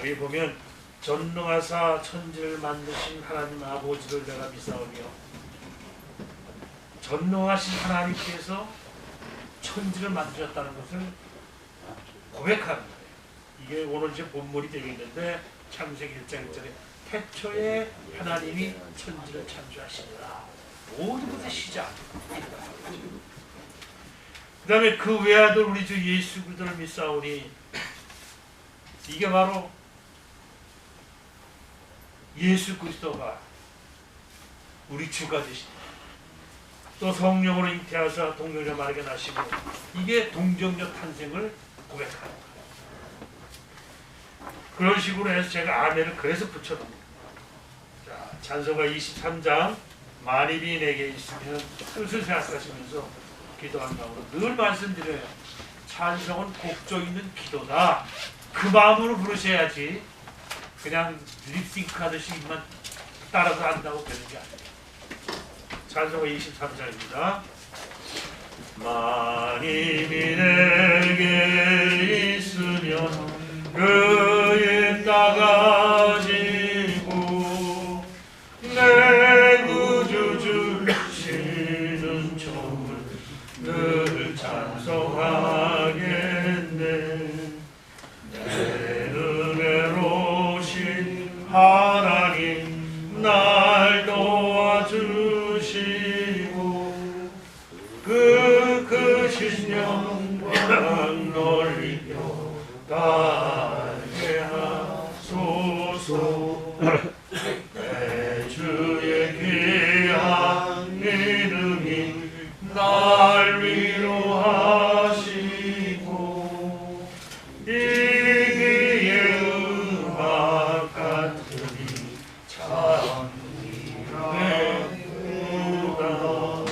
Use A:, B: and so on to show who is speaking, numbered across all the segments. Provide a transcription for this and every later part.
A: 여기 보면 전능하사 천지를 만드신 하나님 아버지를 내가 믿사오며, 전능하신 하나님께서 천지를 만드셨다는 것을 고백하는 거예요. 이게 오늘 제 본문이 되겠는데, 창세기 1장 1절에 태초에 하나님이 천지를 창조하시니라. 모든 것의 시작. 그 다음에 그 외아들 우리 주 예수 그리스도를 믿사오니, 이게 바로 예수 그리스도가 우리 주가 되십니다. 또 성령으로 잉태하사 동정녀 마리아에게 나시고, 이게 동정녀 탄생을 고백하는 거예요. 그런 식으로 해서 제가 아멘을 그래서 붙여놓은 거예요. 자, 찬송가 23장 만입이 내게 있으면 뜻을 생각하시면서 기도한다고 늘 말씀드려요. 찬송은 곡조 있는 기도다. 그 마음으로 부르셔야지 그냥 립싱크 하듯이 입만 따라서 한다고 되는 게 아니에요. 찬송가 23장입니다. 만입이 내게 있으면 그의 따가지고 내 구주 주시는 종을 늘 찬송하겠네. 내 은혜로우신 하나님 날 도와주시고 그 크신 영광 넓히며 달게 하소서. 내 주의 귀한 이름이 날 위로하시고 이기의 음악 같으니 참 이라구나.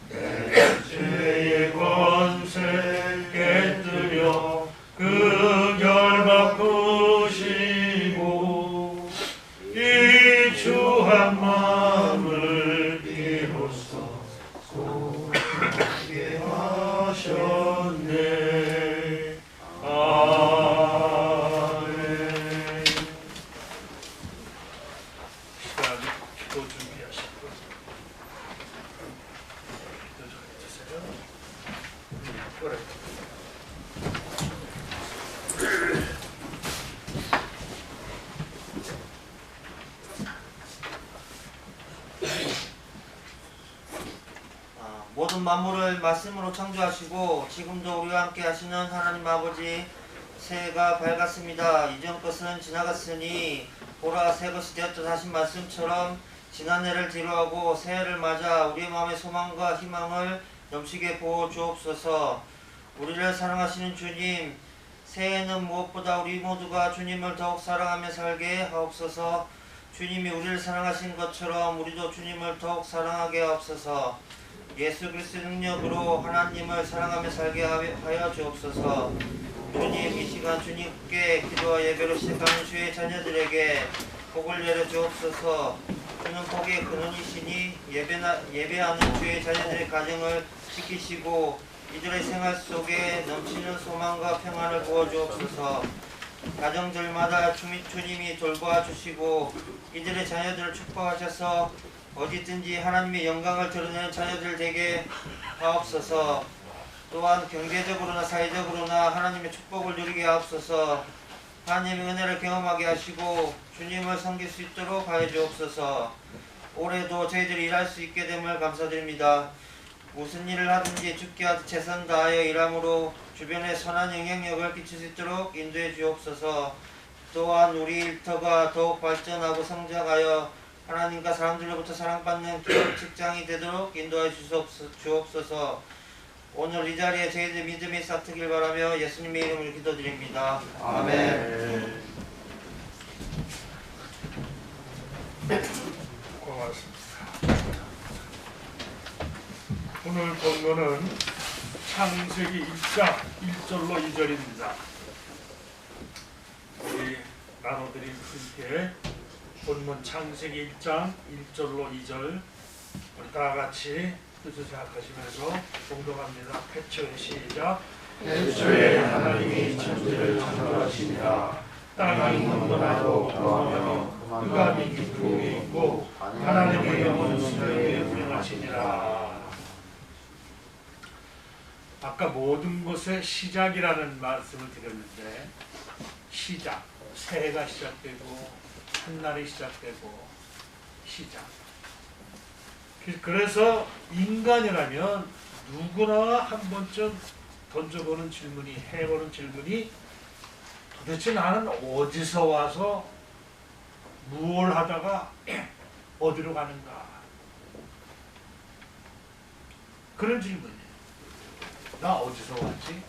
A: 내 죄의 권세 깨뜨려 그 결 바꾸시고 이 주한 마음을 비로소 소하게 하셨네. 아멘. 시간 기도 준비하시고 기도 좀 해주세요. 그래.
B: 모든 만물을 말씀으로 창조하시고 지금도 우리와 함께 하시는 하나님 아버지, 새해가 밝았습니다. 이전 것은 지나갔으니 보라 새 것이 되었다 하신 말씀처럼 지난해를 뒤로하고 새해를 맞아 우리의 마음의 소망과 희망을 넘치게 부어 주옵소서. 우리를 사랑하시는 주님, 새해에는 무엇보다 우리 모두가 주님을 더욱 사랑하며 살게 하옵소서. 주님이 우리를 사랑하신 것처럼 우리도 주님을 더욱 사랑하게 하옵소서. 예수 그리스도의 능력으로 하나님을 사랑하며 살게 하여 주옵소서. 주님, 이 시간 주님께 기도와 예배로 시작하는 주의 자녀들에게 복을 내려 주옵소서. 주는 복의 근원이시니 예배하는 주의 자녀들의 가정을 지키시고 이들의 생활 속에 넘치는 소망과 평안을 부어 주옵소서. 가정들마다 주님이 돌보아 주시고 이들의 자녀들을 축복하셔서 어디든지 하나님의 영광을 드러내는 자녀들 되게 하옵소서. 또한 경제적으로나 사회적으로나 하나님의 축복을 누리게 하옵소서. 하나님의 은혜를 경험하게 하시고 주님을 섬길 수 있도록 하여 주옵소서. 올해도 저희들이 일할 수 있게 됨을 감사드립니다. 무슨 일을 하든지 주께 최선 다하여 일함으로 주변에 선한 영향력을 끼칠 수 있도록 인도해 주옵소서. 또한 우리 일터가 더욱 발전하고 성장하여 하나님과 사람들로부터 사랑받는 기업 직장이 되도록 인도해 주옵소서. 오늘 이 자리에 저희들 믿음이 싹트길 바라며 예수님의 이름으로 기도드립니다. 아멘.
A: 고맙습니다. 오늘 본문은 창세기 1장 1절로 2절입니다. 우리 나눠드린 분께 본문 창세기 1장 1절로 2절 우리 다같이 뜻을 생각하시면서 봉독합니다. 태초에 시작.
C: 태초에 하나님이 천지를 창조하시니라.
A: 땅이 흥분하고 경험하며 그가 믿기 부에 있고 하나님의 영은 수령에 운행하시니라. 아까 모든 것의 시작이라는 말씀을 드렸는데 시작, 새해가 시작되고 한날이 시작되고 시작. 그래서 인간이라면 누구나 한 번쯤 던져보는 질문이, 해보는 질문이 도대체 나는 어디서 와서 무엇을 하다가 어디로 가는가? 그런 질문이에요. 나 어디서 왔지?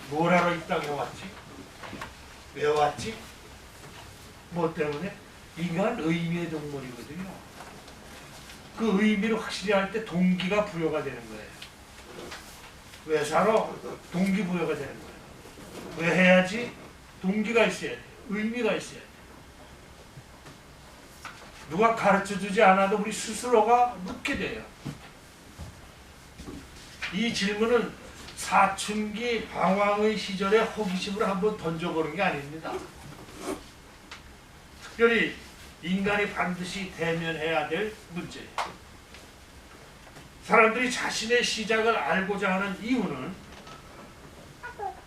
A: 뭘 하러 이 땅에 왔지? 왜 왔지? 뭐 때문에? 인간은 의미의 동물이거든요. 그 의미를 확실히 할 때 동기가 부여가 되는 거예요. 왜 살아? 동기부여가 되는 거예요. 왜 해야지? 동기가 있어야 돼. 의미가 있어야 돼. 누가 가르쳐주지 않아도 우리 스스로가 묻게 돼요. 이 질문은 사춘기 방황의 시절에 호기심으로 한번 던져보는 게 아닙니다. 특별히 인간이 반드시 대면해야 될 문제예요. 사람들이 자신의 시작을 알고자 하는 이유는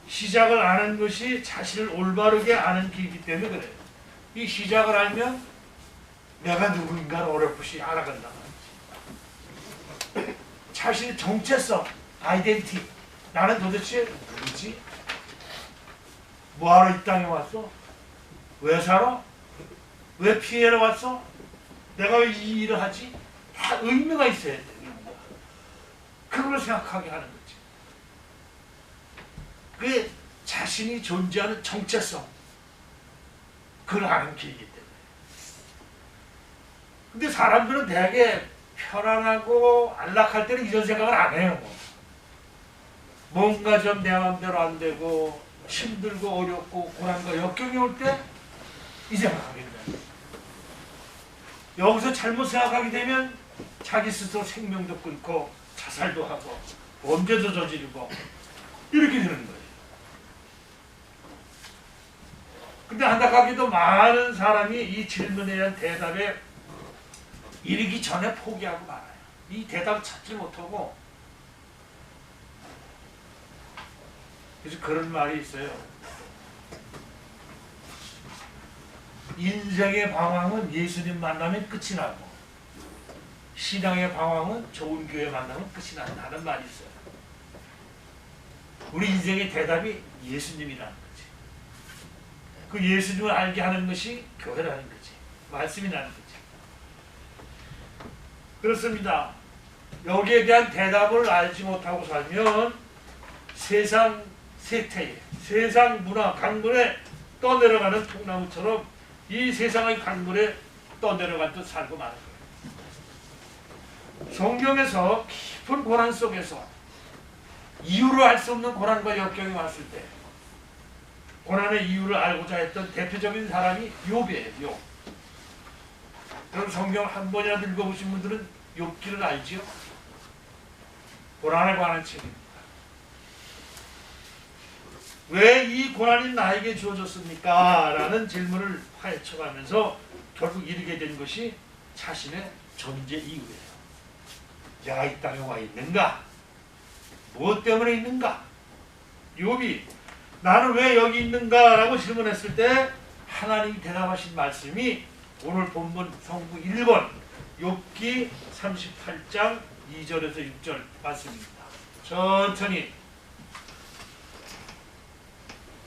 A: 시작을 아는 것이 자신을 올바르게 아는 길이기 때문에 그래요. 이 시작을 알면 내가 누구인가를 어렴풋이 알아간다. 자신의 정체성, 아이덴티. 나는 도대체 누구지? 뭐하러 이 땅에 왔어? 왜 살아? 왜 피해를 왔어? 내가 왜 이 일을 하지? 다 의미가 있어야 돼. 그걸 생각하게 하는 거지. 그게 자신이 존재하는 정체성, 그걸 아는 길이기 때문에. 근데 사람들은 되게 편안하고 안락할 때는 이런 생각을 안 해요. 뭔가 좀 내 마음대로 안 되고 힘들고 어렵고 고난과 역경이 올 때 이 생각하게 돼요. 여기서 잘못 생각하게 되면 자기 스스로 생명도 끊고 자살도 하고 범죄도 저지르고 이렇게 되는 거예요. 근데 안타깝게도 많은 사람이 이 질문에 대한 대답에 이르기 전에 포기하고 말아요. 이 대답을 찾지 못하고. 그래서 그런 말이 있어요. 인생의 방황은 예수님 만나면 끝이 나고 신앙의 방황은 좋은 교회 만나면 끝이 난다는 말이 있어요. 우리 인생의 대답이 예수님이라는 거지. 그 예수님을 알게 하는 것이 교회라는 거지. 말씀이라는 거지. 그렇습니다. 여기에 대한 대답을 알지 못하고 살면 세상 세태에, 세상 문화, 강물에 떠내려가는 통나무처럼 이 세상의 강물에 떠내려간 듯 살고 마는 거예요. 성경에서 깊은 고난 속에서 이유를 알 수 없는 고난과 역경이 왔을 때 고난의 이유를 알고자 했던 대표적인 사람이 욥이에요. 욥. 여러분 성경 한 번이라도 읽어보신 분들은 욥기를 알지요? 고난에 관한 책입니다. 왜 이 고난이 나에게 주어졌습니까? 라는 질문을 파헤쳐가면서 결국 이르게 된 것이 자신의 존재 이유예요. 내가 이 땅에 와 있는가? 무엇 때문에 있는가? 욥이 나는 왜 여기 있는가? 라고 질문했을 때 하나님이 대답하신 말씀이 오늘 본문 성구 1번 욥기 38장 2절에서 6절 말씀입니다. 천천히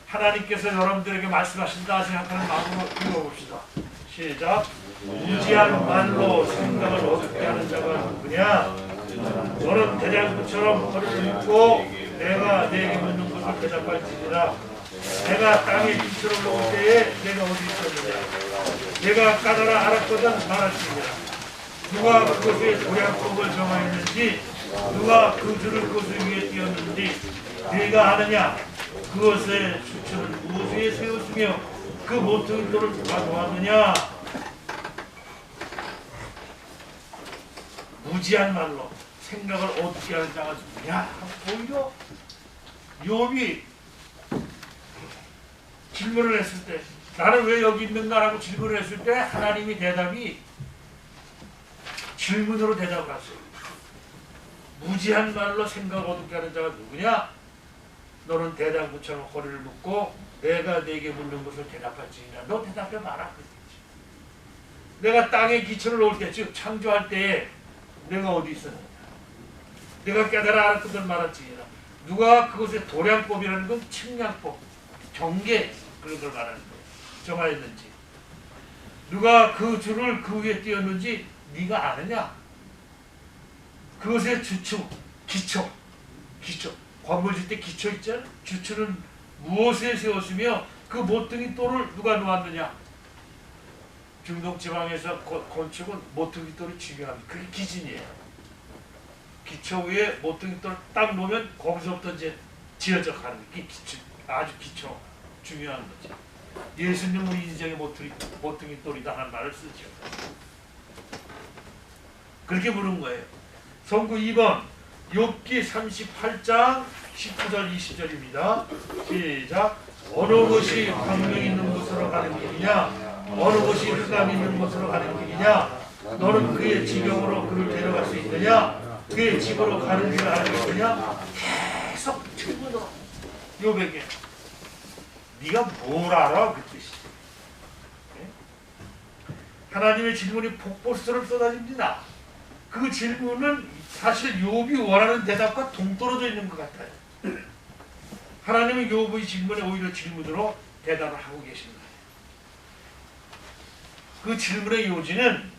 A: 하나님께서 여러분들에게 말씀하신다 생각하는 마음으로 읽어봅시다. 시작. 무지한 말로 생각을 어둡게 하는 자가 누구냐? 너는 대장부처럼 허리를 굽고 내가 내게 묻는 것을 대답할지니라. 내가 땅에 빛으로 놓을 때에 내가 어디 있었느냐? 내가 까다라 알았거든 말할지니라. 누가 그것의 도량법을 정하였는지 누가 그 줄을 그것 위에 띄었는지 네가 아느냐? 그것의 수초를 무엇 위에 세웠으며 그 모퉁이돌을 누가 놓았느냐? 무지한 말로 생각을 어떻게 하는 자가 누구냐? 오히려 욥이 질문을 했을 때 나는 왜 여기 있는가라고 질문을 했을 때 하나님이 대답이 질문으로 대답을 하세요. 무지한 말로 생각 어둡게 하는 자가 누구냐? 너는 대장부처럼 허리를 묶고 내가 네게 묻는 것을 대답할지니라. 너 대답해봐라. 내가 땅에 기초를 놓을 때, 즉 창조할 때에 내가 어디 있었느냐? 내가 깨달아 알았거든 말았지니라. 누가 그것의 도량법이라는 건 측량법, 경계 그런 걸 말하는 거예요. 정하였는지. 누가 그 줄을 그 위에 띄었는지 네가 아느냐? 그것의 주축, 기초. 건물 짓 때 기초 있잖아. 주축은 무엇에 세웠으며 그 모퉁이 돌을 누가 놓았느냐? 중동지방에서 건축은 모퉁이 돌이 중요합니다. 그게 기준이에요. 기초 위에 모퉁이 돌을 딱 놓으면 거기서부터 이제 지어져 가는 게 기초, 아주 기초 중요한 거죠. 예수님은 인생의 모퉁이 돌이다 하는 말을 쓰죠. 그렇게 부른 거예요. 성구 2번 욥기 38장 19절 20절입니다. 시작. 어느 것이 광명 있는 곳으로 가는 길이냐? 어느 것이 흑암 있는 곳으로 가는 길이냐? 너는 그의 지경으로 그를 데려갈 수 있느냐? 그의 집으로 가는 길을 알고 있느냐? 계속 질문으로 욥에게 네가 뭘 알아? 그 뜻이지. 하나님의 질문이 폭포수처럼 쏟아집니다. 그 질문은 사실 욥이 원하는 대답과 동떨어져 있는 것 같아요. 하나님은 욥의 질문에 오히려 질문으로 대답을 하고 계십니다. 그 질문의 요지는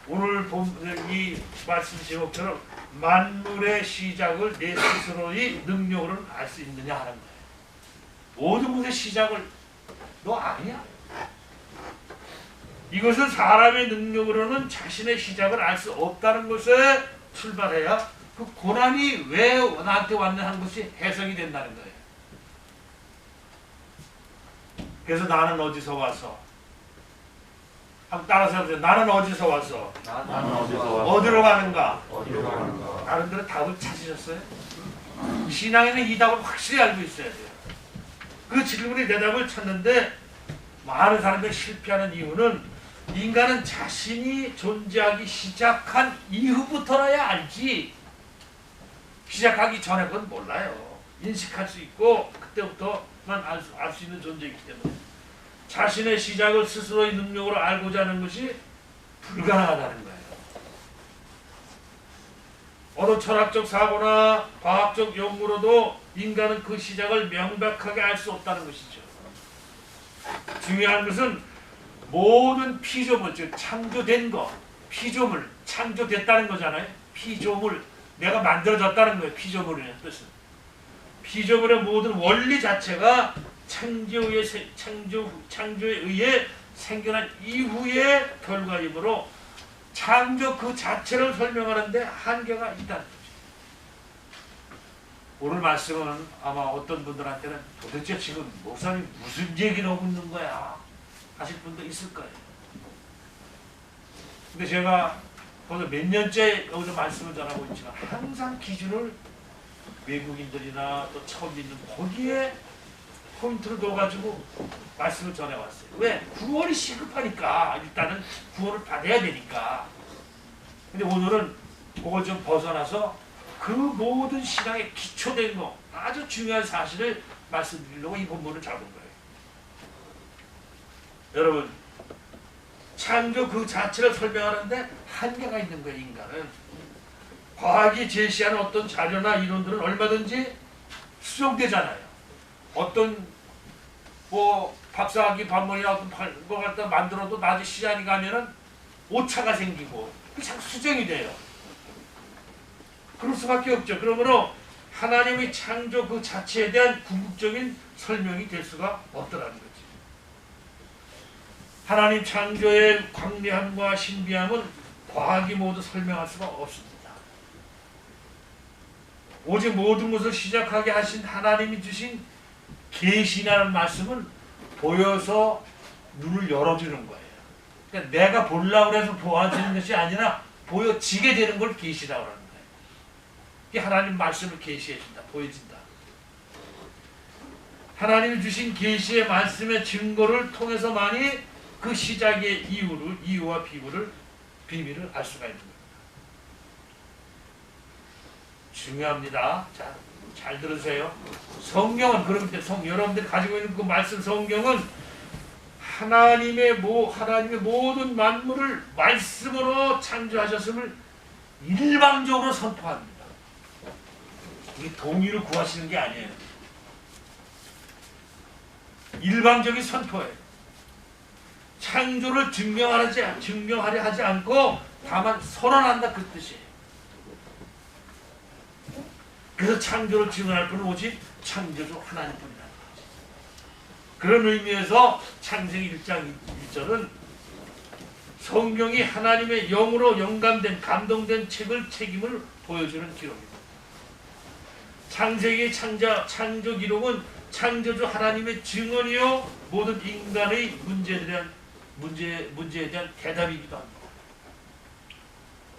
A: 오늘 본 이 말씀 제목처럼 만물의 시작을 내 스스로의 능력으로는 알 수 있느냐 하는 거예요. 모든 것의 시작을 너 아니야? 이것은 사람의 능력으로는 자신의 시작을 알 수 없다는 것에 출발해야 그 고난이 왜 나한테 왔나 하는 것이 해석이 된다는 거예요. 그래서 나는 어디서 와서 한번 따라서 해보세요. 나는 어디서 와서 어디로 가는가? 다른 데는 답을 찾으셨어요? 신앙에는 이 답을 확실히 알고 있어야 돼요. 그 질문의 대답을 찾는데 많은 사람들이 실패하는 이유는 인간은 자신이 존재하기 시작한 이후부터라야 알지 시작하기 전에 그건 몰라요. 인식할 수 있고 그때부터만 알 수 있는 존재이기 때문에 자신의 시작을 스스로의 능력으로 알고자 하는 것이 불가능하다는 거예요. 어느 철학적 사고나 과학적 연구로도 인간은 그 시작을 명백하게 알 수 없다는 것이죠. 중요한 것은 모든 피조물, 즉 창조된 거, 피조물, 창조됐다는 거잖아요. 피조물, 내가 만들어졌다는 거예요. 피조물이라는 뜻은. 피조물의 모든 원리 자체가 창조에 의해 생겨난 이후의 결과이므로 창조 그 자체를 설명하는데 한계가 있다는 거죠. 오늘 말씀은 아마 어떤 분들한테는 도대체 지금 목사님 무슨 얘기를 하고 있는 거야 하실 분도 있을 거예요. 근데 제가 벌써 몇 년째 여기서 말씀을 전하고 있지만 항상 기준을 외국인들이나 또 처음 믿는 거기에 포인트를 둬가지고 말씀을 전해왔어요. 왜? 구원이 시급하니까 일단은 구원을 받아야 되니까. 근데 오늘은 그걸 좀 벗어나서 그 모든 신앙에 기초된 거 아주 중요한 사실을 말씀드리려고 이 본문을 잡은 거예요. 여러분 창조 그 자체를 설명하는데 한계가 있는 거예요. 인간은 과학이 제시하는 어떤 자료나 이론들은 얼마든지 수정되잖아요. 어떤 뭐 박사학위 반문이나 어떤 걸 갖다 만들어도 나중에 시간이 가면은 오차가 생기고 그 자꾸 수정이 돼요. 그럴 수밖에 없죠. 그러므로 하나님의 창조 그 자체에 대한 궁극적인 설명이 될 수가 없더라는 거지. 하나님 창조의 광대함과 신비함은 과학이 모두 설명할 수가 없습니다. 오직 모든 것을 시작하게 하신 하나님이 주신 계시라는 말씀은 보여서 눈을 열어주는 거예요. 그러니까 내가 보려고 해서 보아지는 것이 아니라 보여지게 되는 걸 계시라고 하는 거예요. 이게 하나님 말씀을 계시해 준다, 보여진다. 하나님이 주신 계시의 말씀의 증거를 통해서만이 그 시작의 이유와 비밀을 알 수가 있는 겁니다. 중요합니다. 자, 잘 들으세요. 성경은 그런데 여러분들이 가지고 있는 그 말씀 성경은 하나님의 모든 만물을 말씀으로 창조하셨음을 일방적으로 선포합니다. 이게 동의를 구하시는 게 아니에요. 일방적인 선포예요. 창조를 증명하려 하지 않고 다만 선언한다 그 뜻이에요. 그래서 창조를 증언할 분은 오직 창조주 하나님뿐이라는 거지. 그런 의미에서 창세기 1장 1절은 성경이 하나님의 영으로 영감된 감동된 책임을 보여주는 기록입니다. 창세기 창조 기록은 창조주 하나님의 증언이요 모든 인간의 문제에 대한 대답이기도 합니다.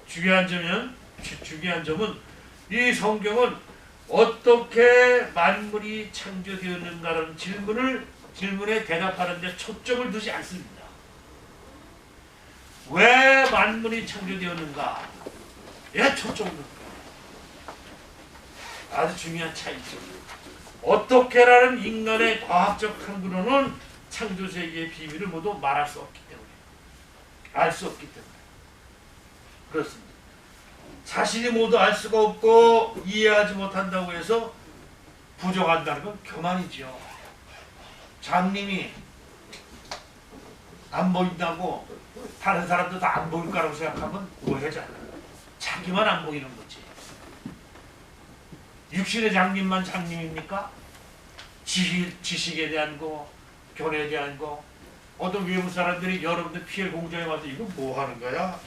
A: 중요한 점은 이 성경은 어떻게 만물이 창조되었는가라는 질문에 대답하는 데 초점을 두지 않습니다. 왜 만물이 창조되었는가? 에 초점을 둡니다. 아주 중요한 차이죠. 어떻게라는 인간의 과학적 탐구로는 창조세계의 비밀을 모두 말할 수 없기 때문에 알 수 없기 때문에 그렇습니다. 자신이 모두 알 수가 없고 이해하지 못한다고 해서 부족한다는 건 교만이죠. 장님이 안 보인다고 다른 사람도 다 안 보일 거라고 생각하면 오해잖아요. 자기만 안 보이는 거지. 육신의 장님만 장님입니까? 지식에 대한 거, 교내에 대한 거. 어떤 외부 사람들이 여러분들 피해 공장에 와서 이거 뭐 하는 거야?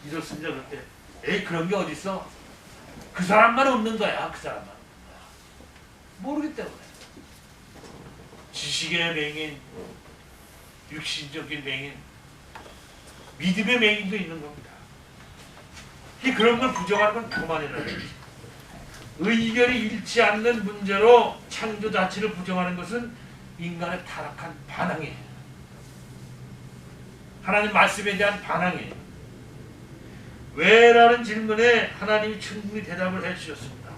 A: 이렇습니다. 그럴 때 그런 게 어딨어? 그 사람만 없는 거야. 그 사람만 모르기 때문에. 지식의 맹인, 육신적인 맹인, 믿음의 맹인도 있는 겁니다. 그런 걸 부정하는 건 교만이라는 거지. 의견이 일치 않는 문제로 창조 자체를 부정하는 것은 인간의 타락한 반항이에요. 하나님 말씀에 대한 반항이에요. 왜라는 질문에 하나님이 충분히 대답을 해주셨습니다.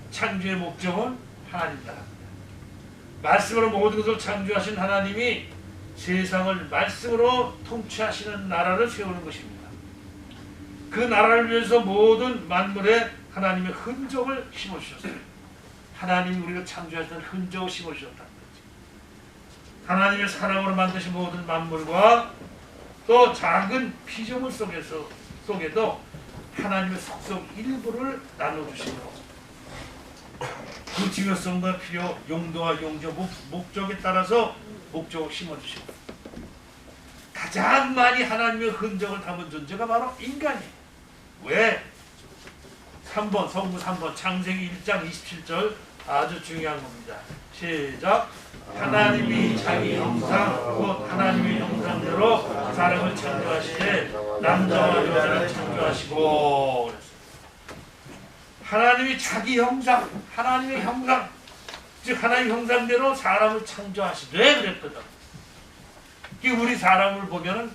A: 창조의 목적은 하나님 나라입니다. 말씀으로 모든 것을 창조하신 하나님이 세상을 말씀으로 통치하시는 나라를 세우는 것입니다. 그 나라를 위해서 모든 만물에 하나님의 흔적을 심어주셨어요. 하나님이 우리가 창조하셨던 흔적을 심어주셨다는 거지. 하나님의 사랑으로 만드신 모든 만물과 또 작은 피조물 속에도 하나님의 속성 일부를 나눠주시므로 그 중요성과 필요, 용도와 용조, 목적에 따라서 목적을 심어주시고 가장 많이 하나님의 흔적을 담은 존재가 바로 인간이에요. 왜? 3번, 성부 3번, 창세기 1장 27절 아주 중요한 겁니다. 시작! 하나님이 자기 형상, 곧 하나님의 형상대로 사람을 창조하시되 남자와 여자를 창조하시고 그랬어요. 하나님이 자기 형상, 하나님의 형상, 즉 하나님의 형상대로 사람을 창조하시되 그랬거든. 우리 사람을 보면은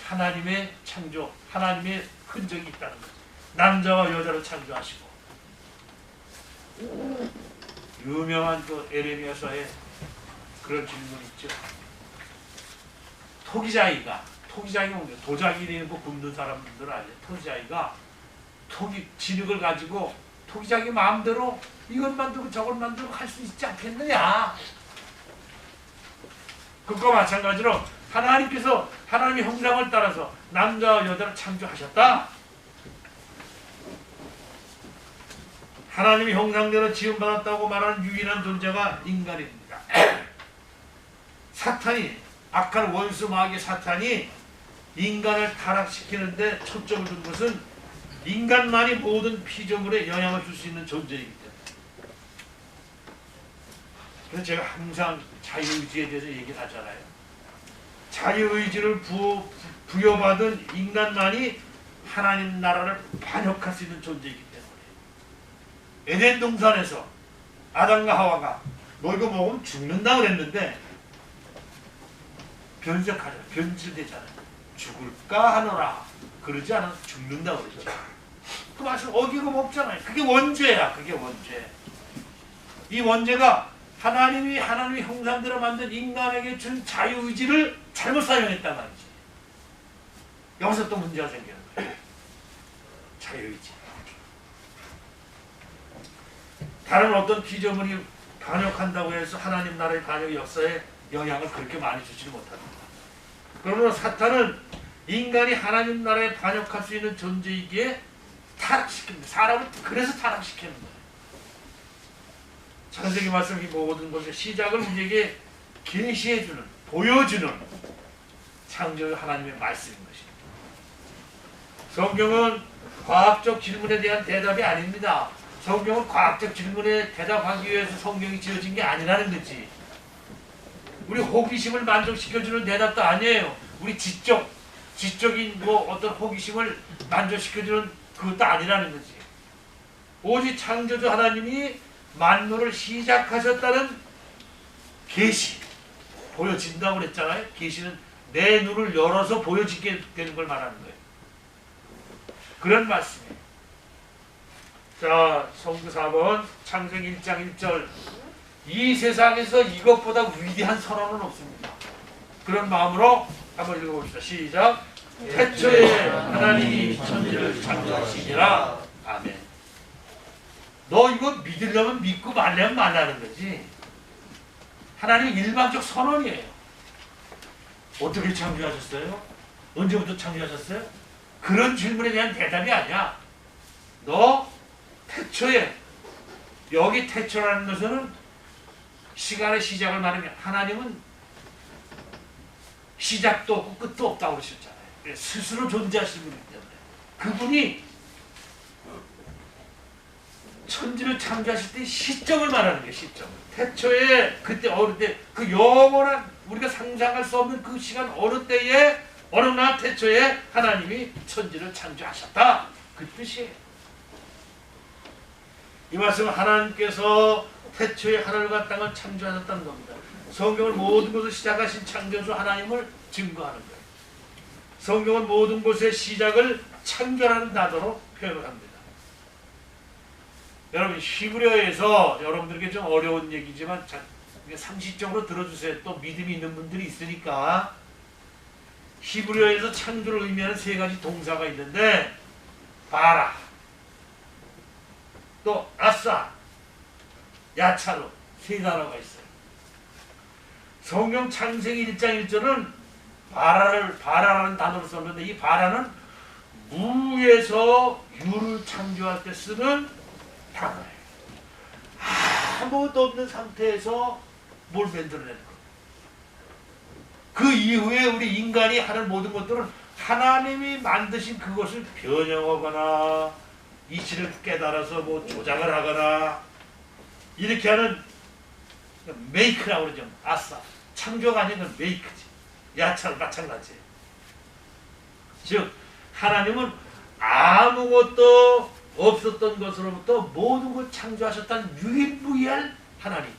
A: 하나님의 창조, 하나님의 흔적이 있다는 거죠. 남자와 여자를 창조하시고 유명한 그 에레미야서에 그런 질문 있죠. 토기자기가 뭔데? 도자기 내는 거 굽는 사람들 아니에요. 토기자기가 진흙을 가지고 토기자기 마음대로 이것 만들고 저걸 만들고 할 수 있지 않겠느냐. 그것과 마찬가지로 하나님께서 하나님의 형상을 따라서 남자와 여자를 창조하셨다. 하나님의 형상대로 지음받았다고 말하는 유일한 존재가 인간입니다. 사탄이, 악한 원수 마귀 사탄이 인간을 타락시키는데 초점을 둔 것은 인간만이 모든 피조물에 영향을 줄 수 있는 존재이기 때문에. 그래서 제가 항상 자유의지에 대해서 얘기를 하잖아요. 자유의지를 부여받은 인간만이 하나님 나라를 반역할 수 있는 존재이기 때문에. 에덴 동산에서 아담과 하와가 너 이거 먹으면 죽는다 그랬는데 변색하잖아. 변질되잖아. 죽을까 하노라. 그러지 않아 죽는다 그랬죠. 그 말씀 어기고 먹잖아요. 그게 원죄야. 그게 원죄. 이 원죄가 하나님의 형상대로 만든 인간에게 준 자유의지를 잘못 사용했단 말이지. 여기서 또 문제가 생기는 거예요. 자유의지. 다른 어떤 피조물이 반역한다고 해서 하나님 나라의 반역 역사에 영향을 그렇게 많이 주지는 못합니다. 그러므로 사탄은 인간이 하나님 나라에 반역할 수 있는 존재이기에 타락시킵니다. 사람을 그래서 타락시키는 거예요. 창세기 말씀이 모든 것의 시작을 우리에게 계시해주는, 보여주는 창조 하나님의 말씀인 것입니다. 성경은 과학적 질문에 대한 대답이 아닙니다. 성경은 과학적 질문에 대답하기 위해서 성경이 지어진 게 아니라는 거지. 우리 호기심을 만족시켜주는 대답도 아니에요. 우리 지적인 어떤 호기심을 만족시켜주는 그것도 아니라는 거지. 오직 창조주 하나님이 만물을 시작하셨다는 계시 보여진다고 그랬잖아요. 계시는 내 눈을 열어서 보여지게 되는 걸 말하는 거예요. 그런 말씀이에요. 자, 성구 4번 창세기 1장 1절 이 세상에서 이것보다 위대한 선언은 없습니다. 그런 마음으로 한번 읽어봅시다. 시작. 태초에 하나님이 천지를 창조하시니라. 아멘. 너 이거 믿으려면 믿고 말려면 말라는 거지. 하나님 일방적 선언이에요. 어떻게 창조하셨어요? 언제부터 창조하셨어요? 그런 질문에 대한 대답이 아니야. 너 태초에, 여기 태초라는 것은 시간의 시작을 말하면 하나님은 시작도 없고 끝도 없다고 그러셨잖아요. 스스로 존재하시는 분이기 때문에 그분이 천지를 창조하실 때 시점을 말하는 거예요. 시점을. 태초에 그때 어느 때 그 영원한 우리가 상상할 수 없는 그 시간 어느 때에 어느 날 태초에 하나님이 천지를 창조하셨다. 그 뜻이에요. 이 말씀은 하나님께서 태초에 하늘과 땅을 창조하셨다는 겁니다. 성경은 모든 것을 시작하신 창조주 하나님을 증거하는 거예요. 성경은 모든 것의 시작을 창조라는 단어로 표현을 합니다. 여러분 히브리어에서 여러분들에게 좀 어려운 얘기지만 상식적으로 들어주세요. 또 믿음이 있는 분들이 있으니까. 히브리어에서 창조를 의미하는 세 가지 동사가 있는데 바라, 또 아싸, 야차로 세 단어가 있어요. 성경 창세기 1장 1절은 바라라는 단어를 썼는데 이 바라는 무에서 유를 창조할 때 쓰는 단어예요. 아무것도 없는 상태에서 뭘 만들어내는 거예요. 그 이후에 우리 인간이 하는 모든 것들은 하나님이 만드신 그것을 변형하거나 이치를 깨달아서 뭐 조작을 하거나 이렇게 하는 메이크라고 그러죠. 아싸. 창조가 아닌 건 메이크지. 야차는 마찬가지예요. 즉 하나님은 아무것도 없었던 것으로부터 모든 걸 창조하셨다는 유일무이한 하나님.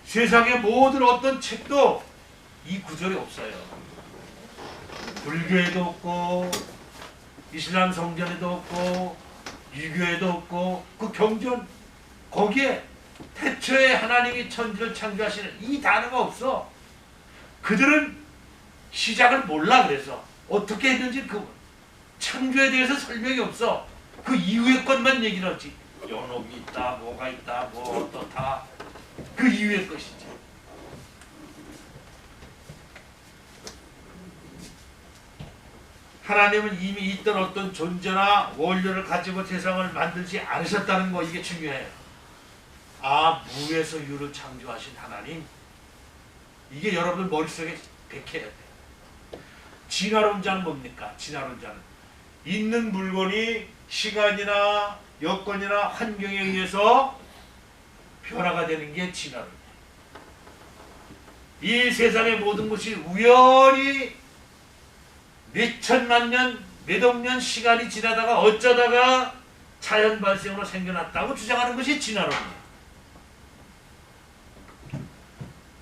A: 세상의 모든 어떤 책도 이 구절이 없어요. 불교에도 없고 이슬람 성전에도 없고 유교에도 없고 그 경전 거기에 태초에 하나님이 천지를 창조하시는 이 단어가 없어. 그들은 시작을 몰라. 그래서 어떻게 했는지 그 창조에 대해서 설명이 없어. 그 이후의 것만 얘기를 하지. 연옥이 있다, 뭐가 있다, 뭐 또 다 그 이후의 것이지. 하나님은 이미 있던 어떤 존재나 원료를 가지고 세상을 만들지 않으셨다는 거, 이게 중요해요. 아, 무에서 유를 창조하신 하나님, 이게 여러분들 머릿속에 백해야 돼요. 진화론자는 뭡니까? 진화론자는 있는 물건이 시간이나 여건이나 환경에 의해서 변화가 되는 게 진화론이에요. 이 세상의 모든 것이 우연히 몇 천만 년, 몇 억 년 시간이 지나다가 어쩌다가 자연 발생으로 생겨났다고 주장하는 것이 진화론이에요.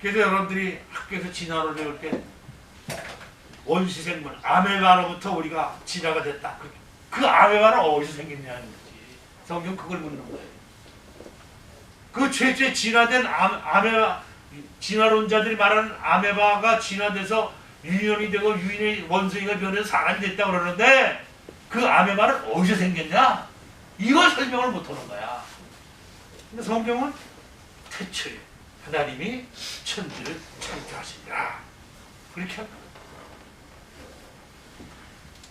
A: 그래서 여러분들이 학교에서 진화론을 배울 때 원시생물 아메바로부터 우리가 진화가 됐다. 그 아메바는 어디서 생겼냐는 거지. 성경 그걸 묻는 거예요. 그 최초에 진화된 아메바, 진화론자들이 말하는 아메바가 진화돼서 유인원이 되고 유인의 원숭이가 변해서 사람이 됐다고 그러는데 그 아메바는 어디서 생겼냐? 이걸 설명을 못하는 거야. 근데 성경은 태초에 하나님이 천지를 창조하시니라 그렇게 합니다.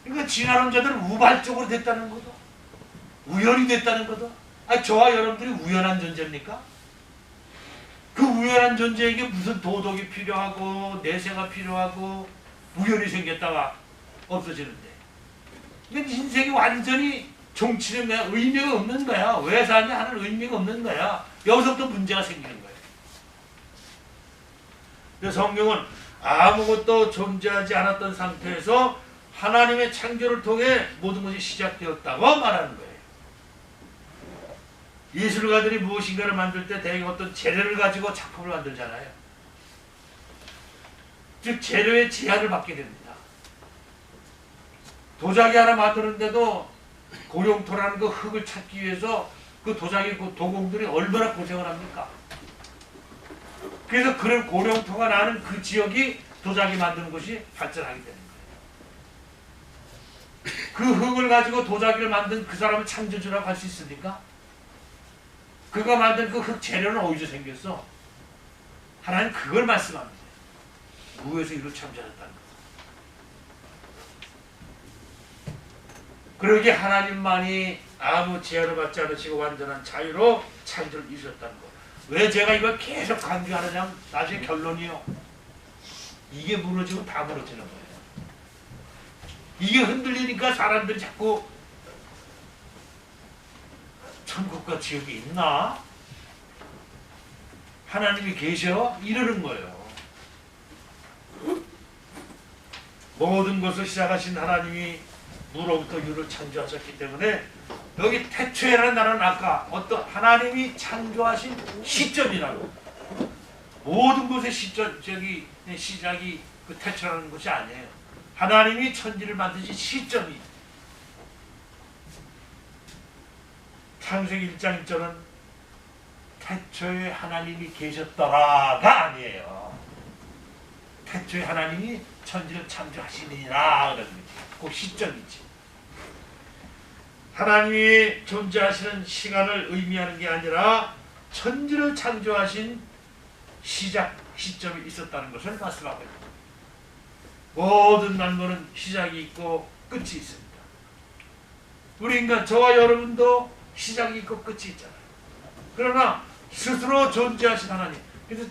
A: 그러니까 진화론자들은 우발적으로 됐다는 거죠. 우연이 됐다는 거죠. 아니, 저와 여러분들이 우연한 존재입니까? 그 우연한 존재에게 무슨 도덕이 필요하고 내세가 필요하고 우연이 생겼다가 없어지는데, 그러니까 인생이 완전히 정치는 거야. 의미가 없는 거야. 왜 사냐 하는 의미가 없는 거야. 여기서부터 문제가 생기는 거예요. 그래서 성경은 아무것도 존재하지 않았던 상태에서 하나님의 창조를 통해 모든 것이 시작되었다고 말하는 거예요. 예술가들이 무엇인가를 만들 때 대개 어떤 재료를 가지고 작품을 만들잖아요. 즉 재료의 제한을 받게 됩니다. 도자기 하나 만드는데도 고령토라는 그 흙을 찾기 위해서 그 도자기 그 도공들이 얼마나 고생을 합니까? 그래서 그런 고령토가 나는 그 지역이 도자기 만드는 것이 발전하게 되는 거예요. 그 흙을 가지고 도자기를 만든 그 사람을 창조주라고 할 수 있습니까? 그가 만든 그 흙 재료는 어디서 생겼어? 하나님 그걸 말씀합니다. 무에서 이를 창조하셨다는 것. 그러기에 하나님만이 아무 제한을 받지 않으시고 완전한 자유로 창조를 이루셨다는 것. 왜 제가 이걸 계속 강조하느냐면 나중에 결론이요. 이게 무너지고 다 무너지는 거예요. 이게 흔들리니까 사람들이 자꾸 천국과 지옥이 있나? 하나님이 계셔? 이러는 거예요. 모든 것을 시작하신 하나님이 무로부터 유를 창조하셨기 때문에 여기 태초에라는 단어는 아까 어떤 하나님이 창조하신 시점이라고. 모든 것의 시작이 그 태초라는 것이 아니에요. 하나님이 천지를 만드신 시점이. 창세기 1장 1절은 태초에 하나님이 계셨더라가 아니에요. 태초에 하나님이 천지를 창조하시니라 그런 거지. 그 시점이지. 하나님이 존재하시는 시간을 의미하는 게 아니라 천지를 창조하신 시작 시점이 있었다는 것을 말씀하고 있습니다. 모든 만물은 시작이 있고 끝이 있습니다. 우리 인간 저와 여러분도 시작이 있고 끝이 있잖아요. 그러나 스스로 존재하신 하나님. 그래서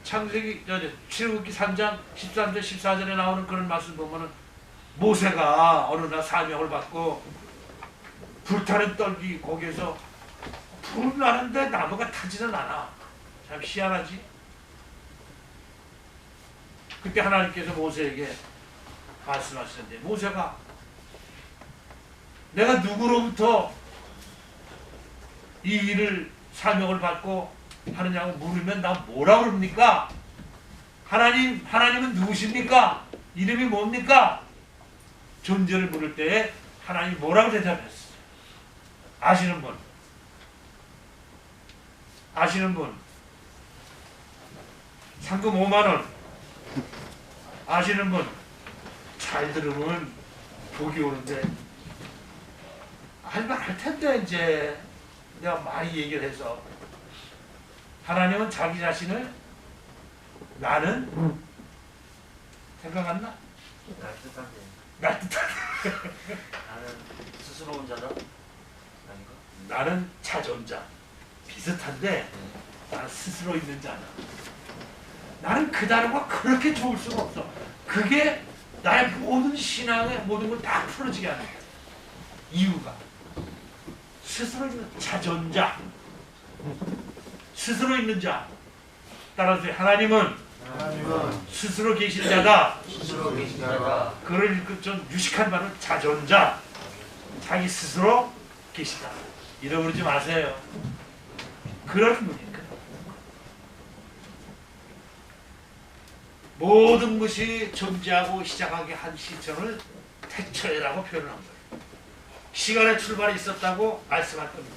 A: 창세기 출애굽기 3장 13절 14절에 나오는 그런 말씀 보면은 모세가 어느 날 사명을 받고 불타는 떨기 거기에서 불은 나는데 나무가 타지는 않아. 참 희한하지. 그때 하나님께서 모세에게 말씀하시는데, 모세가 내가 누구로부터 이 일을 사명을 받고 하느냐고 물으면 나 뭐라 그럽니까? 하나님은 누구십니까? 이름이 뭡니까? 존재를 물을 때에 하나님이 뭐라고 대답했어요? 아시는 분? 아시는 분? 상금 5만원 아시는 분? 잘 들으면 복이 오는데 할 말 할 텐데 이제 내가 많이 얘기를 해서 하나님은 자기 자신을 나는 생각 안 나?
B: 날 뜻한데.
A: 나 뜻하다.
B: 나는 스스로 혼자다? 아닌가?
A: 나는 자존자. 비슷한데 나는 스스로 있는 자다. 나는 그 단어가 그렇게 좋을 수가 없어. 그게 나의 모든 신앙의 모든 걸 다 풀어지게 하는 거야. 이유가 스스로 있는 자존자. 스스로 있는 자. 따라서 하나님은 스스로 계신 자다.
B: 스스로 계신 자다.
A: 그걸 좀 유식한 말은 자존자. 자기 스스로 계시다. 잃어버리지 마세요. 그런 분이니까. 모든 것이 존재하고 시작하게 한 시점을 태초에라고 표현한 거예요. 시간의 출발이 있었다고 말씀할 겁니다.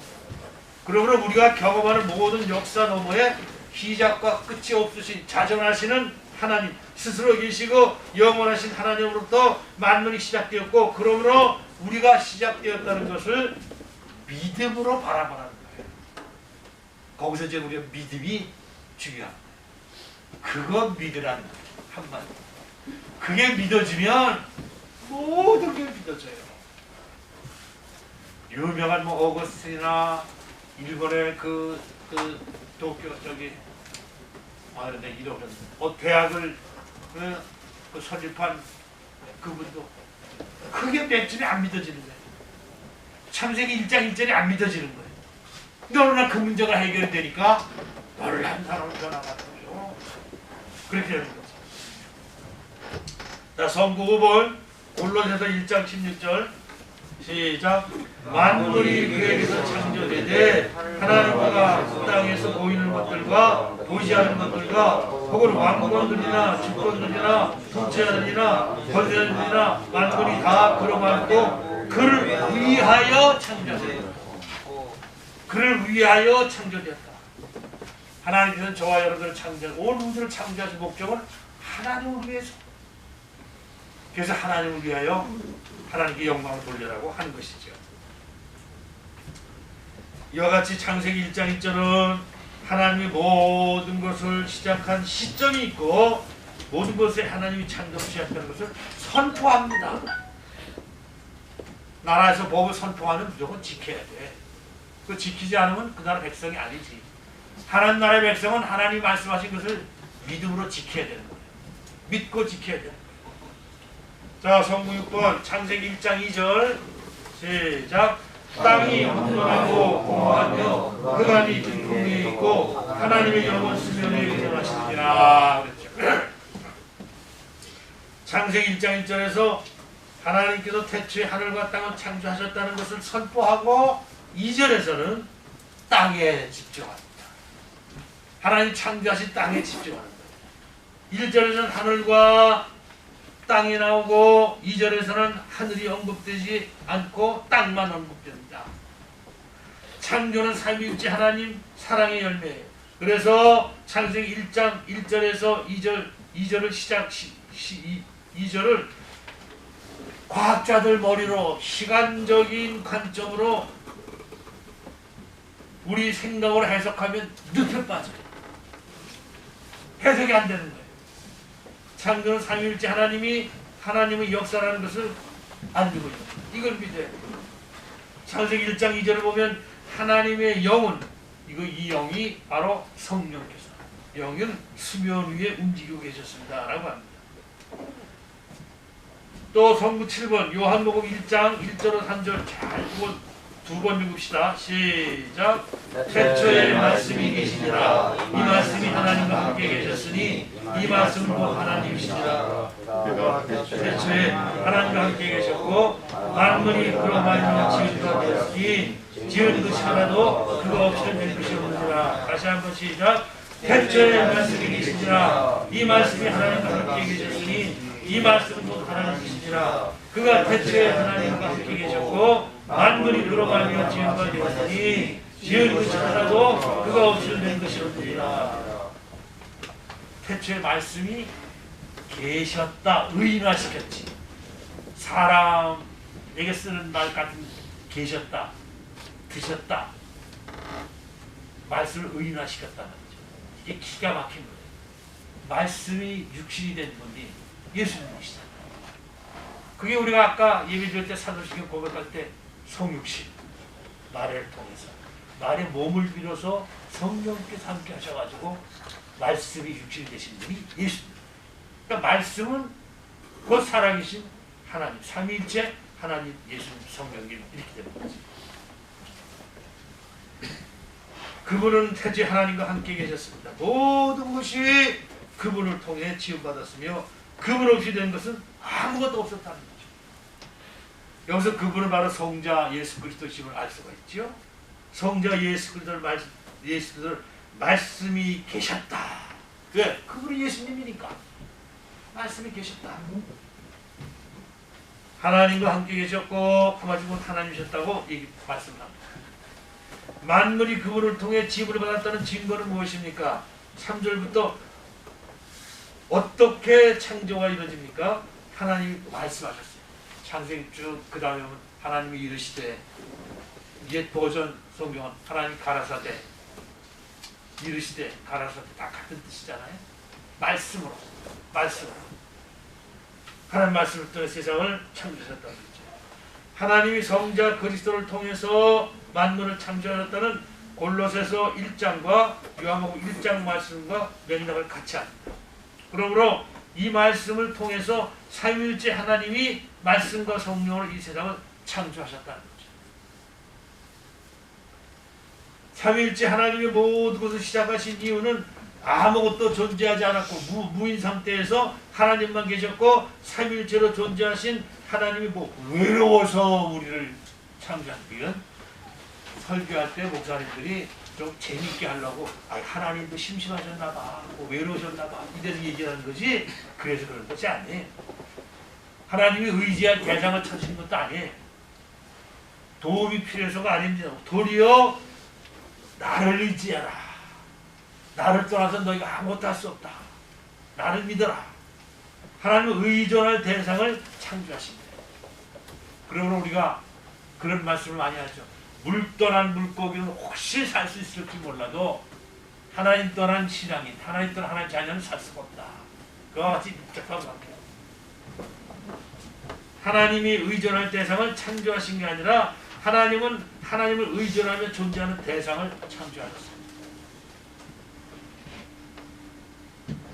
A: 그러므로 우리가 경험하는 모든 역사 너머에 시작과 끝이 없으신 자전하시는 하나님 스스로 계시고 영원하신 하나님으로부터 만물이 시작되었고, 그러므로 우리가 시작되었다는 것을 믿음으로 바라보라는 거예요. 거기서 이제 우리가 믿음이 중요합니다. 그거 믿으라는 거예요. 한마디. 그게 믿어지면 모든 게 믿어져요. 유명한 뭐 어거스틴이나 일본의 그 도쿄 저기 내 이름은 대학을 그 설립한 그분도 그게 맥심이 안 믿어지는 거예요. 창세기 1장 1절이 안 믿어지는 거예요. 그러나 그 문제가 해결되니까 놀란 사람을 변화받는 거죠. 그렇게 되는 거죠. 자, 성구 5번 골로새서 1장 16절 시작. 만물이 그에게서 창조되되 하나님과 땅에서 보이는 것들과 보이지 않는 것들과 혹은 왕권들이나 주권들이나 통치자들이나 권세자들이나 만물이 다 그러므로 그를 위하여 창조되었다. 그를 위하여 창조되었다. 하나님께서는 저와 여러분을 창조하고 온 우주를 창조하신 목적은 하나님을 위해서. 그래서 하나님을 위하여 하나님께 영광을 돌리라고 하는 것이죠. 이와 같이 창세기 1장 1절은 하나님이 모든 것을 시작한 시점이 있고 모든 것에 하나님이 창조하셨다는 것을 선포합니다. 나라에서 법을 선포하면 무조건 지켜야 돼. 그 지키지 않으면 그 나라 백성이 아니지. 하나님 나라의 백성은 하나님이 말씀하신 것을 믿음으로 지켜야 되는 거예요. 믿고 지켜야 되는 거예요. 자, 성구 6번 창세기 1장 2절 시작. 땅이 혼돈하고 공허하며 흑암이 등풍이 있고 하나님의 영은 수면에 일어나시니라 그랬죠. 창세기 1장 1절에서 하나님께서 태초에 하늘과 땅을 창조하셨다는 것을 선포하고 2절에서는 땅에 집중합니다. 하나님 창조하신 땅에 집중하는 거예요. 1절에서는 하늘과 땅이 나오고 2절에서는 하늘이 언급되지 않고 땅만 언급됩니다. 창조는 삼위일체 하나님 사랑의 열매예요. 그래서 창세기 1장 1절에서 2절을 2절을 과학자들 머리로 시간적인 관점으로 우리 생각으로 해석하면 늪에 빠져요. 해석이 안 되는 거예요. 창조는 삼위일체 하나님의 역사라는 것을 안 믿고 있는 거예요. 이걸 믿어야 돼요. 창세기 1장 2절을 보면 하나님의 영은 이 영이 바로 성령께서 영은 수면 위에 움직이고 계셨습니다 라고 합니다. 또 성구 7번 요한복음 1장 1절로 3절 잘 두 번 읽읍시다. 시작. 태초에 말씀이 계시니라. 이 말씀이 하나님과 함께 계셨으니 이 말씀은 곧 하나님이시니라. 태초에 하나님과 함께 계셨고 만물이 그로 말미암아 지은 바 되었으니 지은 것이 하나도 그거 없이는 된 것이 없느니라. 다시 한번 시작. 태초에 말씀이 계시니라. 이 말씀이 하나님과 함께 계셨으니 이 말씀은 곧 하나님이시니라. 그가 태초에 하나님과 함께 계셨고 만물이 그로 말미암아 지은 바 되었으니 지은 것이 하나도 그가 없이는 된 것이 없느니라. 태초에 말씀이 계셨다. 의인화시켰지. 사람에게 쓰는 말 같은 계셨다. 드셨다. 말씀을 의인화시켰다는 거죠. 이게 기가 막힌 거예요. 말씀이 육신이 된 분이 예수님이시다. 그게 우리가 아까 예배 드릴 때 사도시경 고백할 때 성육신 말을 통해서 말의 몸을 빌어서 성령께서 함께 하셔가지고 말씀이 육신이 되신 분이 예수입니다. 그러니까 말씀은 곧 살아계신 하나님 삼위일체 하나님 예수님 성령님 이렇게 되는 거지. 그분은 태초에 하나님과 함께 계셨습니다. 모든 것이 그분을 통해 지음받았으며 그분 없이 된 것은 아무것도 없었다는 거죠. 여기서 그분은 바로 성자 예수 그리스도심을 알 수가 있죠. 성자 예수 그리스도를 말씀이 계셨다. 왜? 그분이 예수님이니까 말씀이 계셨다. 하나님과 함께 계셨고 가마지고 하나님이셨다고 말씀합니다. 만물이 그분을 통해 지음을 받았다는 증거는 무엇입니까? 3절부터 어떻게 창조가 이루어집니까? 하나님이 말씀하셨어요. 창세기 쭉 그 다음에 하나님이 이르시되, 이제 버전 성경은 하나님 가라사대 이르시되 가라사대 다 같은 뜻이잖아요. 말씀으로 하나님 말씀을 통해 세상을 창조하셨다는 거죠. 하나님이 성자 그리스도를 통해서 만물을 창조하셨다는 골로새서 1장과 요한복음 1장 말씀과 맥락을 같이 합니다. 그러므로 이 말씀을 통해서 삼위일체 하나님이 말씀과 성령으로 이 세상을 창조하셨다는 거죠. 삼위일체 하나님이 모든 것을 시작하신 이유는 아무것도 존재하지 않았고 무인 상태에서 하나님만 계셨고 삼위일체로 존재하신 하나님이 외로워서 우리를 창조한. 설교할 때 목사님들이 좀 재밌게 하려고 하나님도 심심하셨나봐, 외로우셨나봐 이래서 얘기하는 거지, 그래서 그런 것이 아니에요. 하나님이 의지할 대상을 찾으신 것도 아니에요. 도움이 필요해서가 아닙니다. 도리어 나를 의지하라. 나를 떠나서 너희가 아무것도 할 수 없다. 나를 믿어라. 하나님은 의존할 대상을 창조하십니다. 그러므로 우리가 그런 말씀을 많이 하죠. 물 떠난 물고기는 혹시 살 수 있을지 몰라도 하나님 떠난 신앙인, 하나님 떠난 하나님 자녀는 살 수가 없다. 그와 같이 복잡하고 같아요. 하나님이 의존할 대상을 창조하신 게 아니라 하나님은 하나님을 의존하며 존재하는 대상을 창조하셨습니다.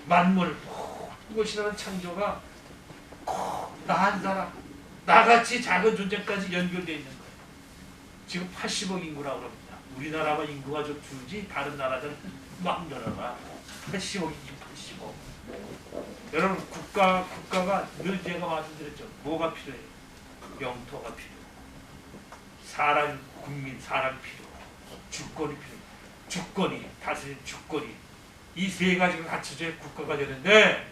A: 만물 모든 것이라는 창조가 나 한 사람, 나같이 작은 존재까지 연결되어 있는 거예요. 지금 80억 인구라고 그럽니다. 우리나라만 인구가 좀 줄지 다른 나라들은 막 늘어나. 80억이지 80억. 여러분 국가가 늘 제가 말씀드렸죠. 뭐가 필요해요? 영토가 필요해요. 사람, 국민, 사람 필요해요. 주권이 필요해요. 주권이, 다스리는 주권이. 이 세 가지가 갖춰져야 국가가 되는데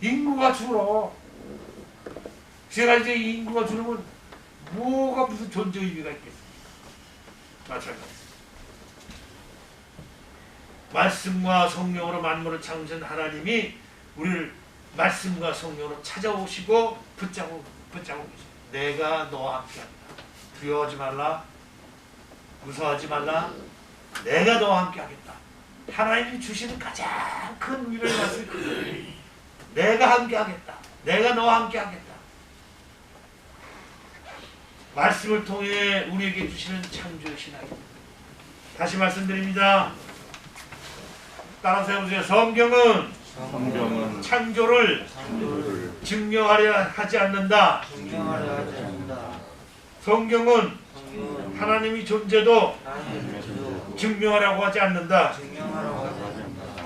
A: 인구가 줄어. 세 가지 인구가 줄으면 뭐가 무슨 존재 의미가 있겠습니까? 마찬가지입니다. 말씀과 성령으로 만물을 창조한 하나님이 우리를 말씀과 성령으로 찾아오시고 붙잡고 계세요. 내가 너와 함께한다. 두려워하지 말라. 무서워하지 말라. 내가 너와 함께하겠다. 하나님이 주시는 가장 큰 위로의 말씀이 내가 함께하겠다. 내가 너와 함께하겠다. 말씀을 통해 우리에게 주시는 창조의 신앙입니다. 다시 말씀드립니다. 따라서 해보세요. 성경은 창조를 증명하려 하지 않는다. 성경은 하나님이 존재도 증명하려고 하지 않는다.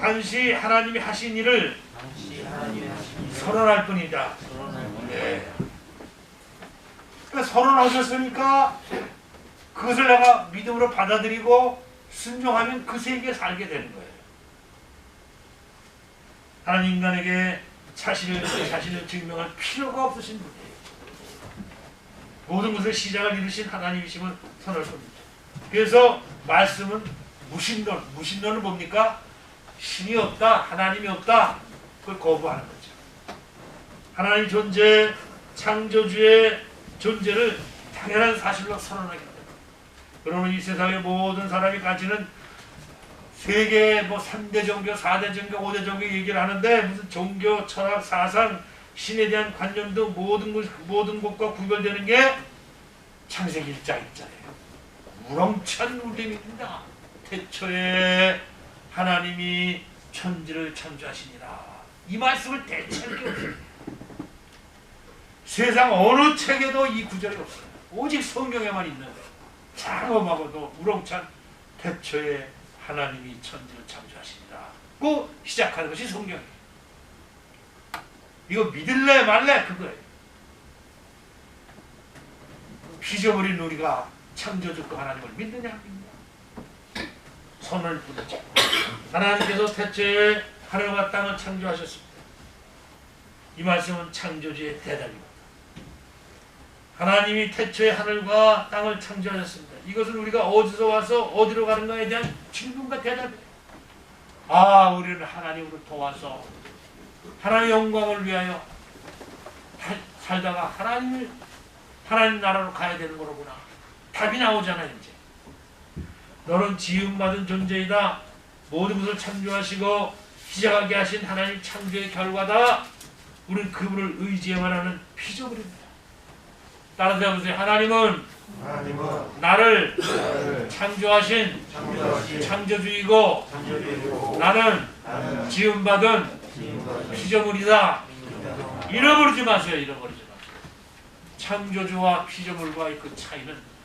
A: 단지 하나님이 하신 일을 선언할 뿐이다. 네. 그러니까 선언하셨으니까 그것을 내가 믿음으로 받아들이고 순종하면 그 세계에 살게 되는 거예요. 하나님 인간에게 자신을 증명할 필요가 없으신 분이에요. 모든 것을 시작을 이루신 하나님이심을 선언할 겁니다. 그래서 말씀은 무신론은 뭡니까? 신이 없다, 하나님이 없다, 그걸 거부하는 거죠. 하나님 존재, 창조주의 존재를 당연한 사실로 선언하게 됩니다. 그러면 이 세상의 모든 사람이 가지는 세계 3대 종교, 4대 종교, 5대 종교 얘기를 하는데 무슨 종교, 철학, 사상, 신에 대한 관념도 모든 것과 구별되는 게 창세기 1장 있잖아요. 우렁찬 울림입니다. 태초에 하나님이 천지를 창조하시니라. 이 말씀을 대체할 게 없습니다. 세상 어느 책에도 이 구절이 없어요. 오직 성경에만 있는 거예요. 장엄하고도 우렁찬 태초에 하나님이 천지를 창조하시니라. 고 시작하는 것이 성경이에요. 이거 믿을래 말래 그거예요. 빚어버린 우리가 창조주 그 하나님을 믿느냐 안 믿느냐. 손을 부르죠. 하나님께서 태초에 하늘과 땅을 창조하셨습니다. 이 말씀은 창조주의 대답입니다. 하나님이 태초에 하늘과 땅을 창조하셨습니다. 이것은 우리가 어디서 와서 어디로 가는가에 대한 질문과 대답이에요. 아, 우리는 하나님으로 도와서 하나님의 영광을 위하여 살다가 하나님 나라로 가야 되는 거로구나. 답이 나오잖아요. 이제 너는 지음받은 존재이다. 모든 것을 창조하시고 시작하게 하신 하나님 창조의 결과다. 우리는 그분을 의지해만 하는 피조물입니다. 따라서 해보세요. 하나님은 나를 창조하신 창조주이고 나는 지음받은 피조물이다. 잃어버리지 마세요. 잃어버리지 마세요. 창조주와 피조물과의 그 차이는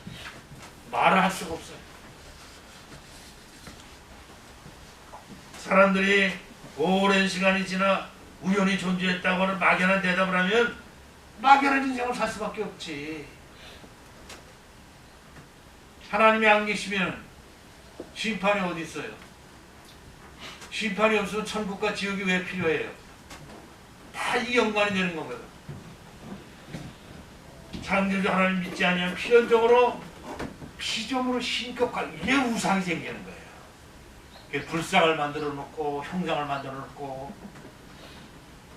A: 말을 할 수가 없어요. 사람들이 오랜 시간이 지나 우연히 존재했다고 하는 막연한 대답을 하면 막연한 인생을 살 수밖에 없지. 하나님이 안 계시면 심판이 어디 있어요? 심판이 없으면 천국과 지옥이 왜 필요해요? 다 이 연관이 되는 거거든. 창조주 하나님 믿지 아니하면 필연적으로 피조물을 신격화하고 이게 우상이 생기는 거예요. 불상을 만들어 놓고 형상을 만들어 놓고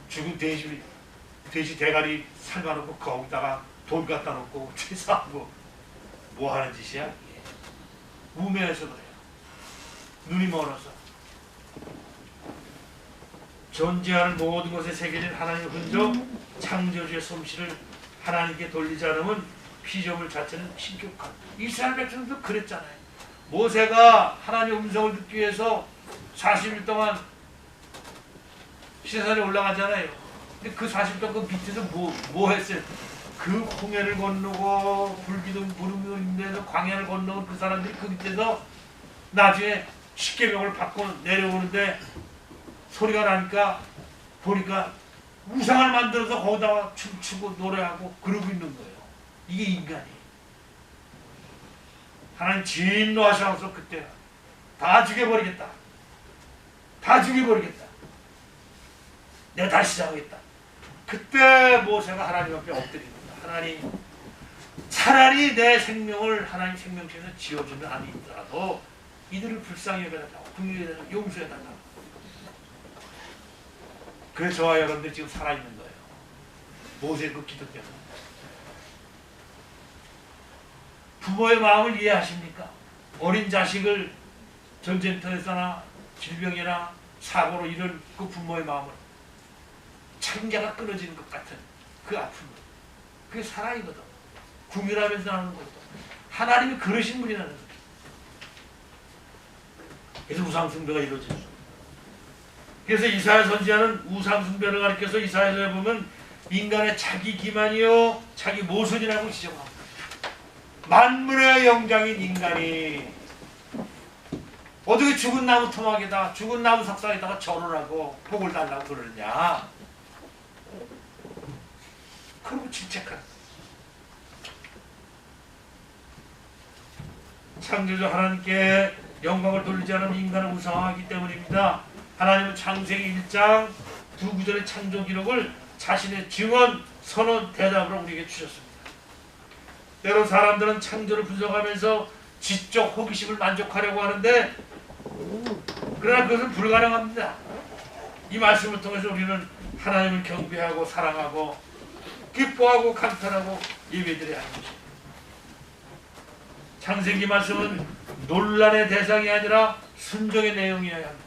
A: 죽은 돼지 대가리 삶아놓고 거기다가 돈 갖다 놓고 제사하고 뭐 하는 짓이야? 우매해서 그래요. 눈이 멀어서. 존재하는 모든 것에 새겨진 하나님의 흔적, 창조주의 솜씨를 하나님께 돌리지 않으면 피조물 자체는 신격화. 이스라엘 백성들도 그랬잖아요. 모세가 하나님의 음성을 듣기 위해서 40일 동안 시내산에 올라가잖아요. 근데 그 40일 동안 그 밑에서 뭐 했어요? 그 홍해를 건너고 불기둥 부름으로 광야를 건너온 그 사람들이 그 밑에서 나중에 십계명을 받고 내려오는데 소리가 나니까 보니까 우상을 만들어서 거기다가 춤추고 노래하고 그러고 있는 거예요. 이게 인간이에요. 하나님 진노하셔서 그때 다 죽여버리겠다. 다 죽여버리겠다. 내가 다시 시작하겠다. 그때 모세가 하나님 앞에 엎드립니다. 하나님, 차라리 내 생명을 하나님 생명체에서 지어주는 한이 있더라도 이들을 불쌍히 여겨달라고, 긍휼히 여겨달라고, 용서해달라고. 그래서 저와 여러분들 지금 살아있는 거예요. 모세의 그 기도 때문에. 부모의 마음을 이해하십니까? 어린 자식을 전쟁터에서나 질병이나 사고로 잃은 그 부모의 마음을 창자가 끊어지는 것 같은 그 아픔을. 그게 사랑이거든. 궁휼하면서 나오는 거거든. 하나님이 그러신 분이라는 거죠. 그래서 우상숭배가 이루어지죠. 그래서 이사야 선지자는 우상숭배를 가리켜서 이사야서에 보면 인간의 자기 기만이요 자기 모순이라고 지적합니다. 만물의 영장인 인간이 어떻게 죽은 나무 토막에다 죽은 나무 석상에다가 절을 하고 복을 달라고 그러느냐. 그리고 질책한 창조주 하나님께 영광을 돌리지 않으면 인간을 우상하기 때문입니다. 하나님은 창세기 1장 두 구절의 창조 기록을 자신의 증언, 선언, 대답으로 우리에게 주셨습니다. 때론 사람들은 창조를 분석하면서 지적 호기심을 만족하려고 하는데 그러나 그것은 불가능합니다. 이 말씀을 통해서 우리는 하나님을 경배하고 사랑하고 기뻐하고 감탄하고 예배드려야 하는 것입니다. 창세기 말씀은 논란의 대상이 아니라 순종의 내용이어야 합니다.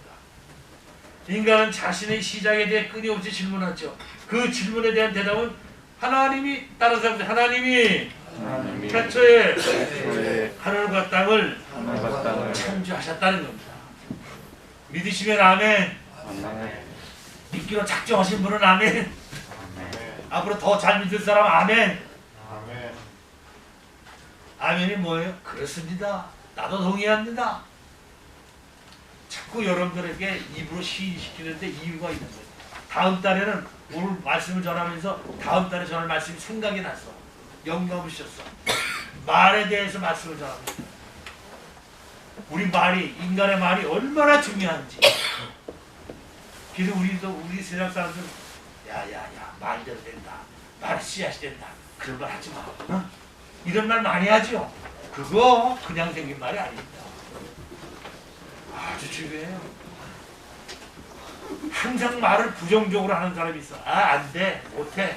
A: 인간은 자신의 시작에 대해 끊임없이 질문하죠. 그 질문에 대한 대답은 하나님이 따라서 하나님이 태초에 하늘과 땅을 창조하셨다는 겁니다. 믿으시면 아멘. 믿기로 작정하신 분은 아멘. 앞으로 더 잘 믿을 사람 아멘. 아멘이 뭐예요? 그렇습니다. 나도 동의합니다. 자꾸 여러분들에게 입으로 시인시키는데 이유가 있는 거예요. 다음 달에는 오늘 말씀을 전하면서 다음 달에 전할 말씀이 생각이 났어. 영감을 주셨어. 말에 대해서 말씀을 전합니다. 우리 말이, 인간의 말이 얼마나 중요한지. 그래서 우리 세상 사람들, 야야야, 말대로 된다, 말 씨앗이 된다, 그런 말 하지 마. 어? 이런 말 많이 하죠. 그거 그냥 생긴 말이 아닙니다. 아주 중요해요. 항상 말을 부정적으로 하는 사람이 있어. 아, 안 돼, 못해.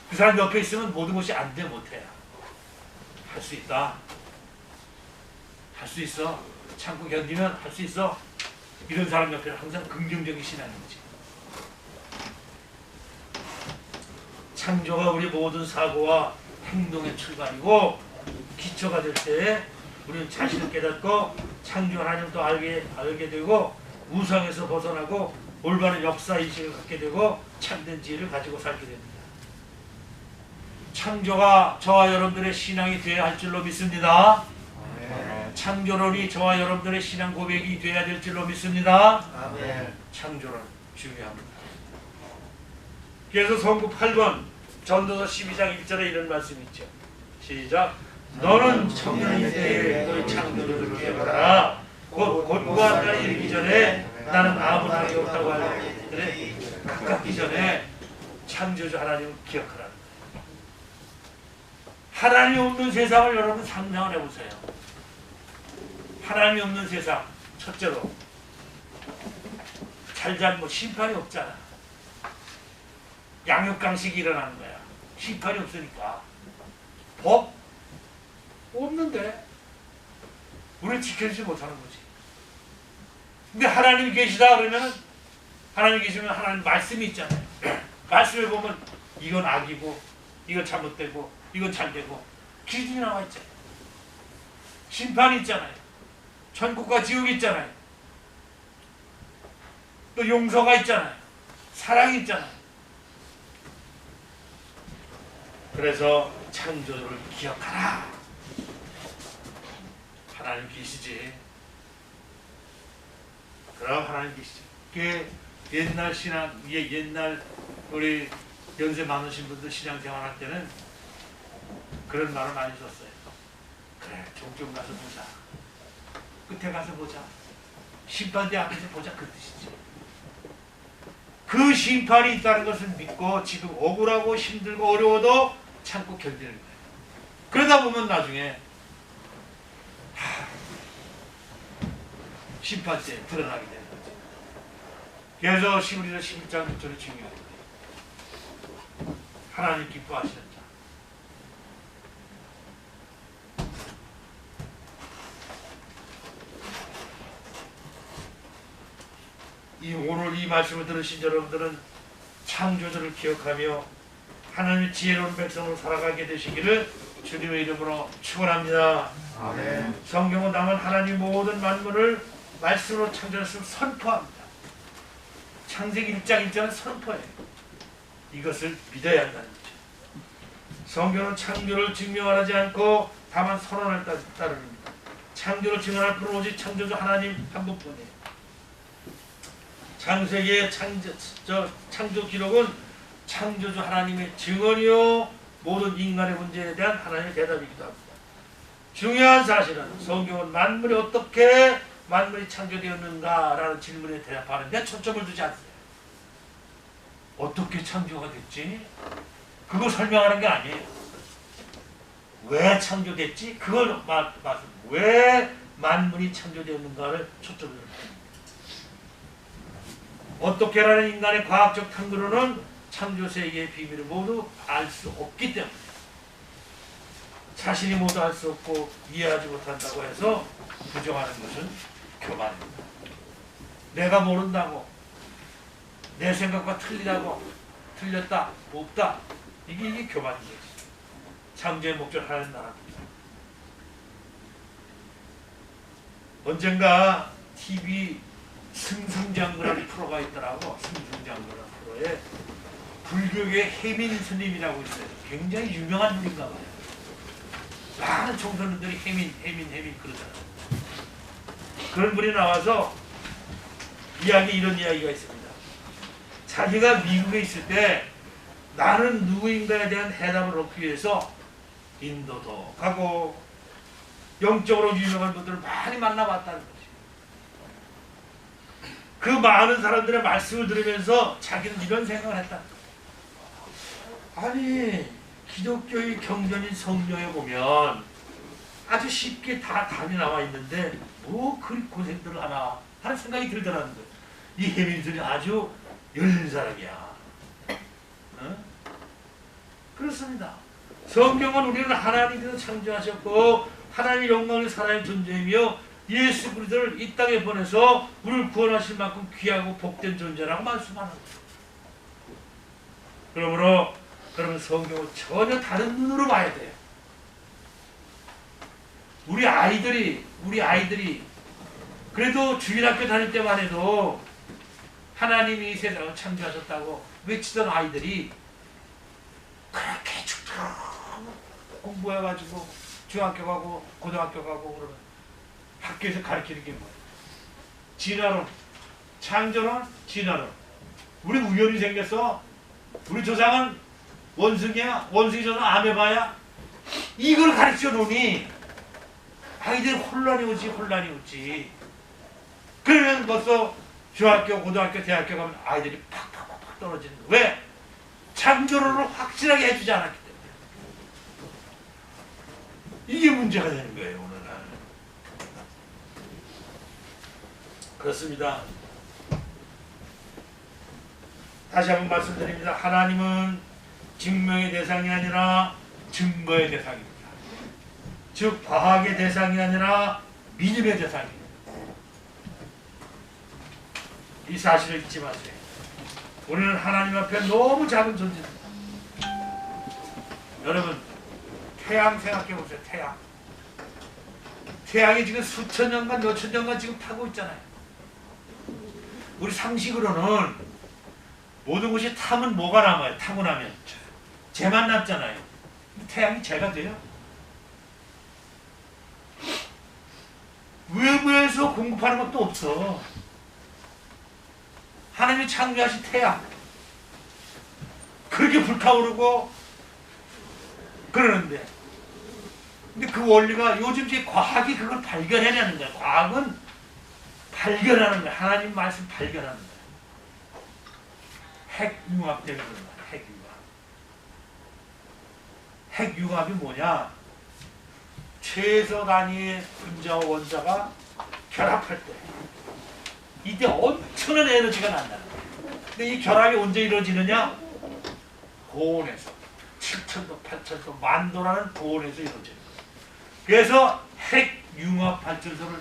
A: 그 사람 옆에 있으면 모든 것이 안 돼, 못해. 할 수 있다. 할 수 있어. 참고 견디면 할 수 있어. 이런 사람 옆에는 항상 긍정적인 신앙이지. 창조가 우리 모든 사고와 행동의 출발이고, 기초가 될 때 우리는 자신을 깨닫고 창조 하나님도 알게 되고, 우상에서 벗어나고 올바른 역사의식을 갖게 되고 참된 지혜를 가지고 살게 됩니다. 창조가 저와 여러분들의 신앙이 되어야 할 줄로 믿습니다. 창조론이 저와 여러분들의 신앙 고백이 되어야 될 줄로 믿습니다. 창조론 중요합니다. 그래서 성구 8권 전도서 12장 1절에 이런 말씀이 있죠. 시작. 너는 청년일 때에 너의 창조를 기억하라. 곧 곧과 날이 이르기 전에 나는 아무나 없다고 하는 그래 가깝기 전에 창조주 하나님을 기억하라. 하나님 없는 세상을 여러분 상상을 해보세요. 하나님 없는 세상, 첫째로 잘잘못 심판이 없잖아. 양육강식이 일어나는 거야. 심판이 없으니까. 법? 없는데 우리를 지켜주지 못하는 거지. 근데 하나님이 계시다 그러면, 하나님 계시면 하나님 말씀이 있잖아요. 말씀에 보면 이건 악이고 이건 잘못되고 이건 잘되고 기준이 나와 있잖아요. 심판이 있잖아요. 천국과 지옥이 있잖아요. 또 용서가 있잖아요. 사랑이 있잖아요. 그래서 창조를 기억하라. 하나님 계시지. 그럼 하나님 계시지. 그게 옛날 신앙, 옛날 우리 연세 많으신 분들 신앙생활 할 때는 그런 말을 많이 썼어요. 그래, 종종 가서 보자. 끝에 가서 보자. 심판대 앞에서 보자, 그 뜻이지. 그 심판이 있다는 것을 믿고 지금 억울하고 힘들고 어려워도 참고 견디는 거예요. 그러다 보면 나중에 심판대에 드러나게 되는 거죠. 그래서 시므리서 11장 6절이 중요해요. 하나님 기뻐하시는 자. 오늘 이 말씀을 들으신 여러분들은 창조주를 기억하며 하나님의 지혜로운 백성으로 살아가게 되시기를 주님의 이름으로 축원합니다.
B: 아멘.
A: 성경은 다만 하나님 모든 만물을 말씀으로 창조했음을 선포합니다. 창세기 1장 1절은 선포해요. 이것을 믿어야 한다는 거죠. 성경은 창조를 증명하지 않고 다만 선언을 따릅니다. 창조를 증언할 분은 오직 창조주 하나님 한 분뿐이에요. 창세기의 창조 기록은 창조주 하나님의 증언이요 모든 인간의 문제에 대한 하나님의 대답이기도 합니다. 중요한 사실은 성경은 만물이 어떻게 만물이 창조되었는가라는 질문에 대답하는데 초점을 두지 않습니다. 어떻게 창조가 됐지? 그거 설명하는 게 아니에요. 왜 창조됐지? 그걸 왜 만물이 창조되었는가를 초점을 둡니다. 어떻게라는 인간의 과학적 탐구로는 창조 세계의 비밀을 모두 알 수 없기 때문에 자신이 모두 알 수 없고 이해하지 못한다고 해서 부정하는 것은 교만입니다. 내가 모른다고, 내 생각과 틀리다고, 틀렸다, 없다, 이게 교만인 거지. 창조의 목적 하나님 나라입니다. 언젠가 TV 승승장구라는 프로가 있더라고. 승승장구라는 프로에 불교계 해민 스님이라고 있어요. 굉장히 유명한 분인가 봐요. 많은 청소년들이 해민 그러잖아요. 그런 분이 나와서 이런 이야기가 있습니다. 자기가 미국에 있을 때 나는 누구인가에 대한 해답을 얻기 위해서 인도도 가고 영적으로 유명한 분들을 많이 만나봤다는 거지. 그 많은 사람들의 말씀을 들으면서 자기는 이런 생각을 했다. 아니 기독교의 경전인 성경에 보면 아주 쉽게 다 답이 나와 있는데 뭐 그리 고생들을 하나 하는 생각이 들더라는 거예요. 이 해민들이 아주 열린 사람이야. 어? 그렇습니다. 성경은 우리는 하나님께서 창조하셨고 하나님의 영광을 살아있는 존재이며 예수 그리스도를 이 땅에 보내서 우리를 구원하실 만큼 귀하고 복된 존재라고 말씀하는 거예요. 그러므로 그러면 성경을 전혀 다른 눈으로 봐야 돼요. 우리 아이들이 그래도 주일학교 다닐 때만 해도 하나님이 이 세상을 창조하셨다고 외치던 아이들이 그렇게 죽도록 공부해가지고 중학교 가고 고등학교 가고 그러면 학교에서 가르치는 게 뭐예요? 진화론, 창조론, 진화론. 우리 우연히 생겼어. 우리 조상은 원숭이야? 원숭이 조상 아메바야? 이걸 가르쳐 놓으니 아이들 혼란이 오지. 그러면 벌써 중학교, 고등학교, 대학교 가면 아이들이 팍팍팍 떨어지는 거예요. 왜? 창조론을 확실하게 해주지 않았기 때문에. 이게 문제가 되는 거예요, 오늘날. 그렇습니다. 다시 한번 말씀드립니다. 하나님은 증명의 대상이 아니라 증거의 대상입니다. 즉 과학의 대상이 아니라 믿음의 대상입니다. 이 사실을 잊지 마세요. 우리는 하나님 앞에 너무 작은 존재입니다. 여러분 태양 생각해 보세요. 태양이 지금 수천 년간 몇천 년간 지금 타고 있잖아요. 우리 상식으로는 모든 것이 타면 뭐가 남아요? 타고 나면 재만 남잖아요. 태양이 재가 돼요? 외부에서 공급하는 것도 없어. 하나님이 창조하신 태양 그렇게 불타오르고 그러는데 근데 그 원리가 요즘 이제 과학이 그걸 발견해내는 거야. 과학은 발견하는 거야. 하나님 말씀 발견하는 거야. 핵융합 때문에 그런 거야. 핵융합이 뭐냐? 최소 단위의 분자와 원자가 결합할 때 이때 엄청난 에너지가 난다는 거예요. 근데 이 결합이 언제 이루어지느냐? 고온에서 7,000도, 8,000도, 만도라는 고온에서 이루어지는 거예요. 그래서 핵융합 발전소를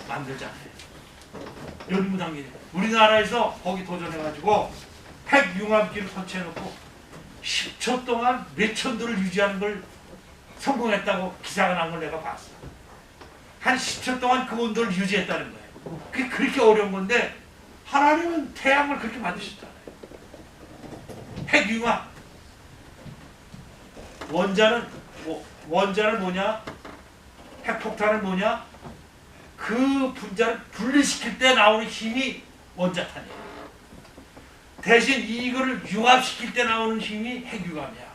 A: 만들잖아요. 연구단계. 우리나라에서 거기 도전해가지고 핵융합기를 설치해놓고 10초 동안 몇천 도를 유지하는 걸 성공했다고 기사가 난 걸 내가 봤어. 한 10초 동안 그 온도를 유지했다는 거예요. 그게 그렇게 어려운 건데 하나님은 태양을 그렇게 만드셨잖아요. 핵융합. 원자는 뭐냐? 핵폭탄은 뭐냐? 그 분자를 분리시킬 때 나오는 힘이 원자탄이에요. 대신 이거를 융합시킬 때 나오는 힘이 핵융합이야.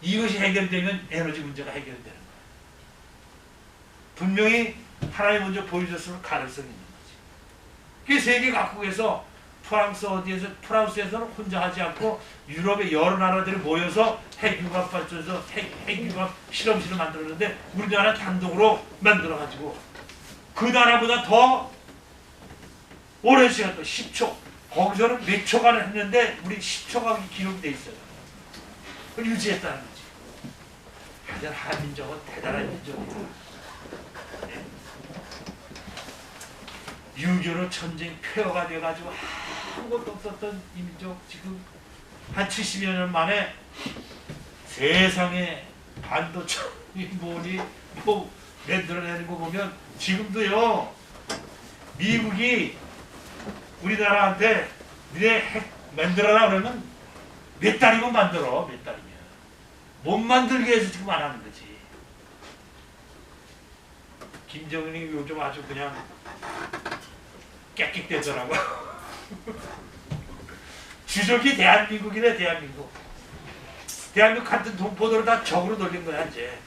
A: 이것이 해결되면 에너지 문제가 해결되는 거예요. 분명히 하나님 먼저 보여줬으면 가능성이 있는 거지. 그게 세계 각국에서 프랑스에서는 혼자 하지 않고 유럽의 여러 나라들이 모여서 핵융합 발전소, 핵융합 실험실을 만들었는데 우리나라 단독으로 만들어가지고 그 나라보다 더 오랜 시간 동안 10초 거기서는 몇 초간을 했는데 우리 10초간 기록이 돼 있어요. 그걸 유지했다는 거지. 하여튼 한민족은 대단한 민족이다. 6.25로 전쟁 폐허가 돼가지고 아무것도 없었던 이 민족 지금 한 70여 년 만에 세상에 반도체이 뭐니 뭐 만들어내는 거 보면 지금도요 미국이 우리나라한테 니네 핵 만들어라 그러면 몇 달이면 만들어. 몇 달이면 못 만들게 해서 지금 안 하는 거지. 김정은이 요즘 아주 그냥 깨끗대더라고. 주적이 대한민국이래. 대한민국 대한민국 같은 동포들을 다 적으로 돌린 거야 이제.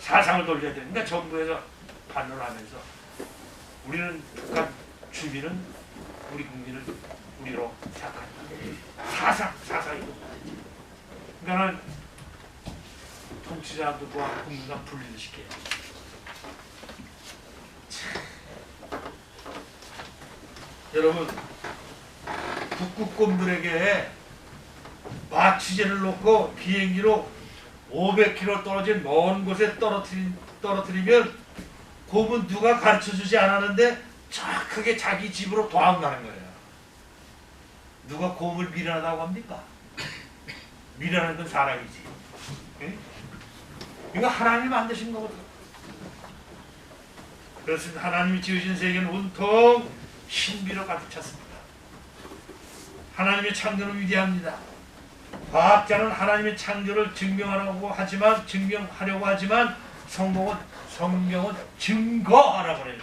A: 사상을 돌려야 되니까 정부에서 반론을 하면서 우리는 북한 주민은 우리 국민을 우리로 생각한다. 사상이고. 그러니까는 통치자들과 국민과 분리를 시켜야 돼. 여러분, 북극곰들에게 마취제를 놓고 비행기로 500km 떨어진 먼 곳에 떨어뜨리면 곰은 누가 가르쳐주지 않았는데 정확하게 자기 집으로 도망가는 거예요. 누가 곰을 미련하다고 합니까? 미련한 건 사람이지. 예? 이거 하나님이 만드신 거거든. 그렇습니다. 하나님이 지으신 세계는 온통 신비로 가득 찼습니다. 하나님의 창조는 위대합니다. 과학자는 하나님의 창조를 증명하려고 하지만 성경은 증거하라고 그래요.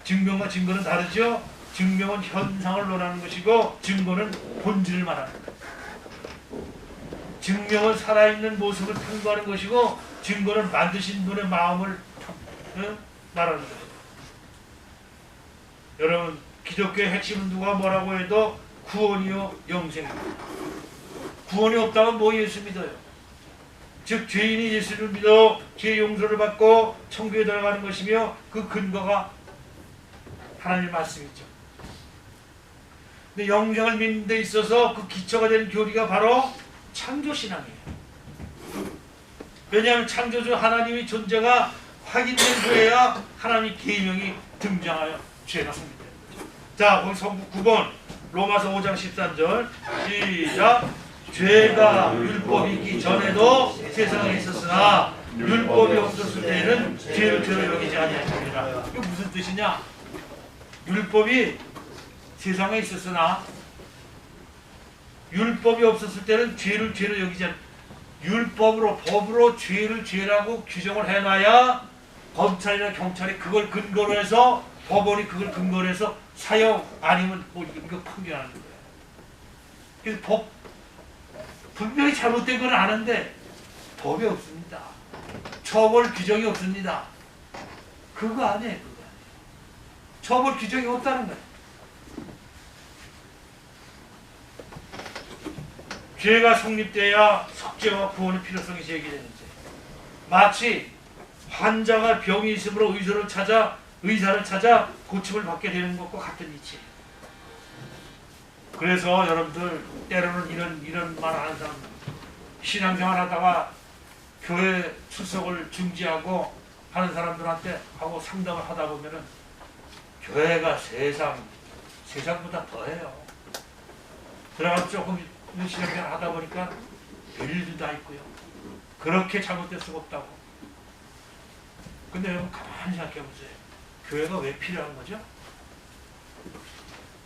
A: 증명과 증거는 다르죠. 증명은 현상을 논하는 것이고 증거는 본질을 말하는 거예요. 증명은 살아있는 모습을 탐구하는 것이고 증거는 만드신 분의 마음을 말하는 거예요. 여러분, 기독교의 핵심은 누가 뭐라고 해도 구원이요 영생입니다. 구원이 없다면 뭐 예수 믿어요? 즉 죄인이 예수를 믿어 죄 용서를 받고 천국에 들어가는 것이며 그 근거가 하나님의 말씀이죠. 근데 영생을 믿는 데 있어서 그 기초가 되는 교리가 바로 창조신앙이에요. 왜냐하면 창조주 하나님의 존재가 확인된 후에야 하나님 계명이 등장하여 죄가 성립되는 거죠. 자, 거기 성부 9번 로마서 5장 13절 시작. 죄가 율법이 있기 전에도 세상에 있었으나 율법이 없었을 때에는 죄를 죄로 여기지 아니하니라. 이게 무슨 뜻이냐? 율법이 세상에 있었으나 율법이 없었을 때는 죄를 죄로 여기지 않. 법으로 죄를 죄라고 규정을 해놔야 검찰이나 경찰이 그걸 근거로 해서 법원이 그걸 근거로 해서 사형 아니면 뭐 이거 판결하는 거예요. 그래서 분명히 잘못된 건 아는데 법이 없습니다. 처벌 규정이 없습니다. 그거 아니에요. 처벌 규정이 없다는 거예요. 죄가 성립돼야 속죄와 구원의 필요성이 제기되는지, 마치 환자가 병이 있으므로 의사를 찾아 고침을 받게 되는 것과 같은 이치. 그래서 여러분들 때로는 이런 말 하는 사람, 신앙생활 하다가 교회 출석을 중지하고 하는 사람들한테 하고 상담을 하다 보면은 교회가 세상보다 더해요. 들어가서 조금 신앙생활 하다 보니까 별일도 다 있고요. 그렇게 잘못될 수가 없다고. 근데 여러분 가만히 생각해 보세요. 교회가 왜 필요한 거죠?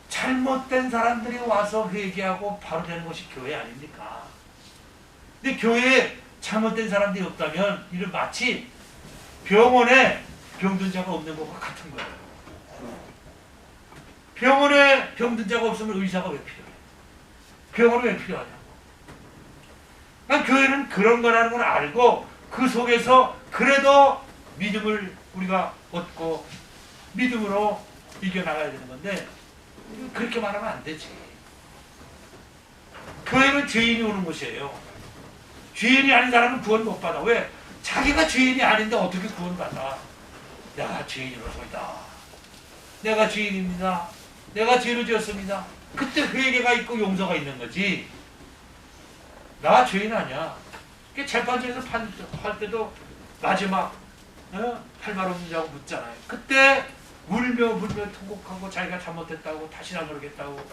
A: 잘못된 사람들이 와서 회개하고 바로 되는 것이 교회 아닙니까? 근데 교회에 잘못된 사람들이 없다면 이를 마치 병원에 병든 자가 없는 것과 같은 거예요. 병원에 병든 자가 없으면 의사가 왜 필요해? 병원은 왜 필요하냐고. 그러니까 교회는 그런 거라는 걸 알고 그 속에서 그래도 믿음을 우리가 얻고 믿음으로 이겨나가야 되는 건데 그렇게 말하면 안 되지. 교회는 죄인이 오는 곳이에요. 죄인이 아닌 사람은 구원 못 받아. 왜? 자기가 죄인이 아닌데 어떻게 구원 받아? 내가 죄인으로서이다. 내가 죄인입니다. 내가 죄를 지었습니다. 그때 회개가 있고 용서가 있는 거지. 나 죄인 아니야. 재판소에서 할 때도 마지막 할말 없는 자고 묻잖아요. 그때 울며 통곡하고 자기가 잘못했다고 다시는 안 그러겠다고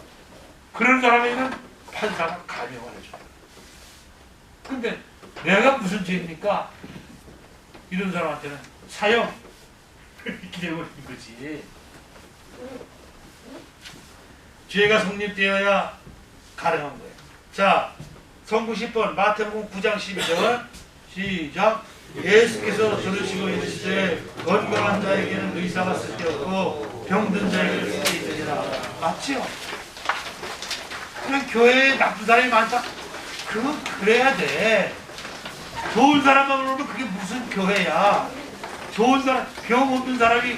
A: 그런 사람에게는 판사가 감형을 해줘요. 근데 내가 무슨 죄입니까? 이런 사람한테는 사형 이렇게 되어버린 거지. 죄가 성립되어야 가능한 거예요. 자, 성구 10번 마태복음 9장 12절 시작. 예수께서 들으시고 이르시되 건강한 자에게는 의사가 쓸데없고 병든 자에게는 쓸데있으리라. 맞지요? 그래 교회에 나쁜 사람이 많다. 그건 그래야 돼. 좋은 사람만 오면 그게 무슨 교회야. 좋은 사람, 병 없는 사람이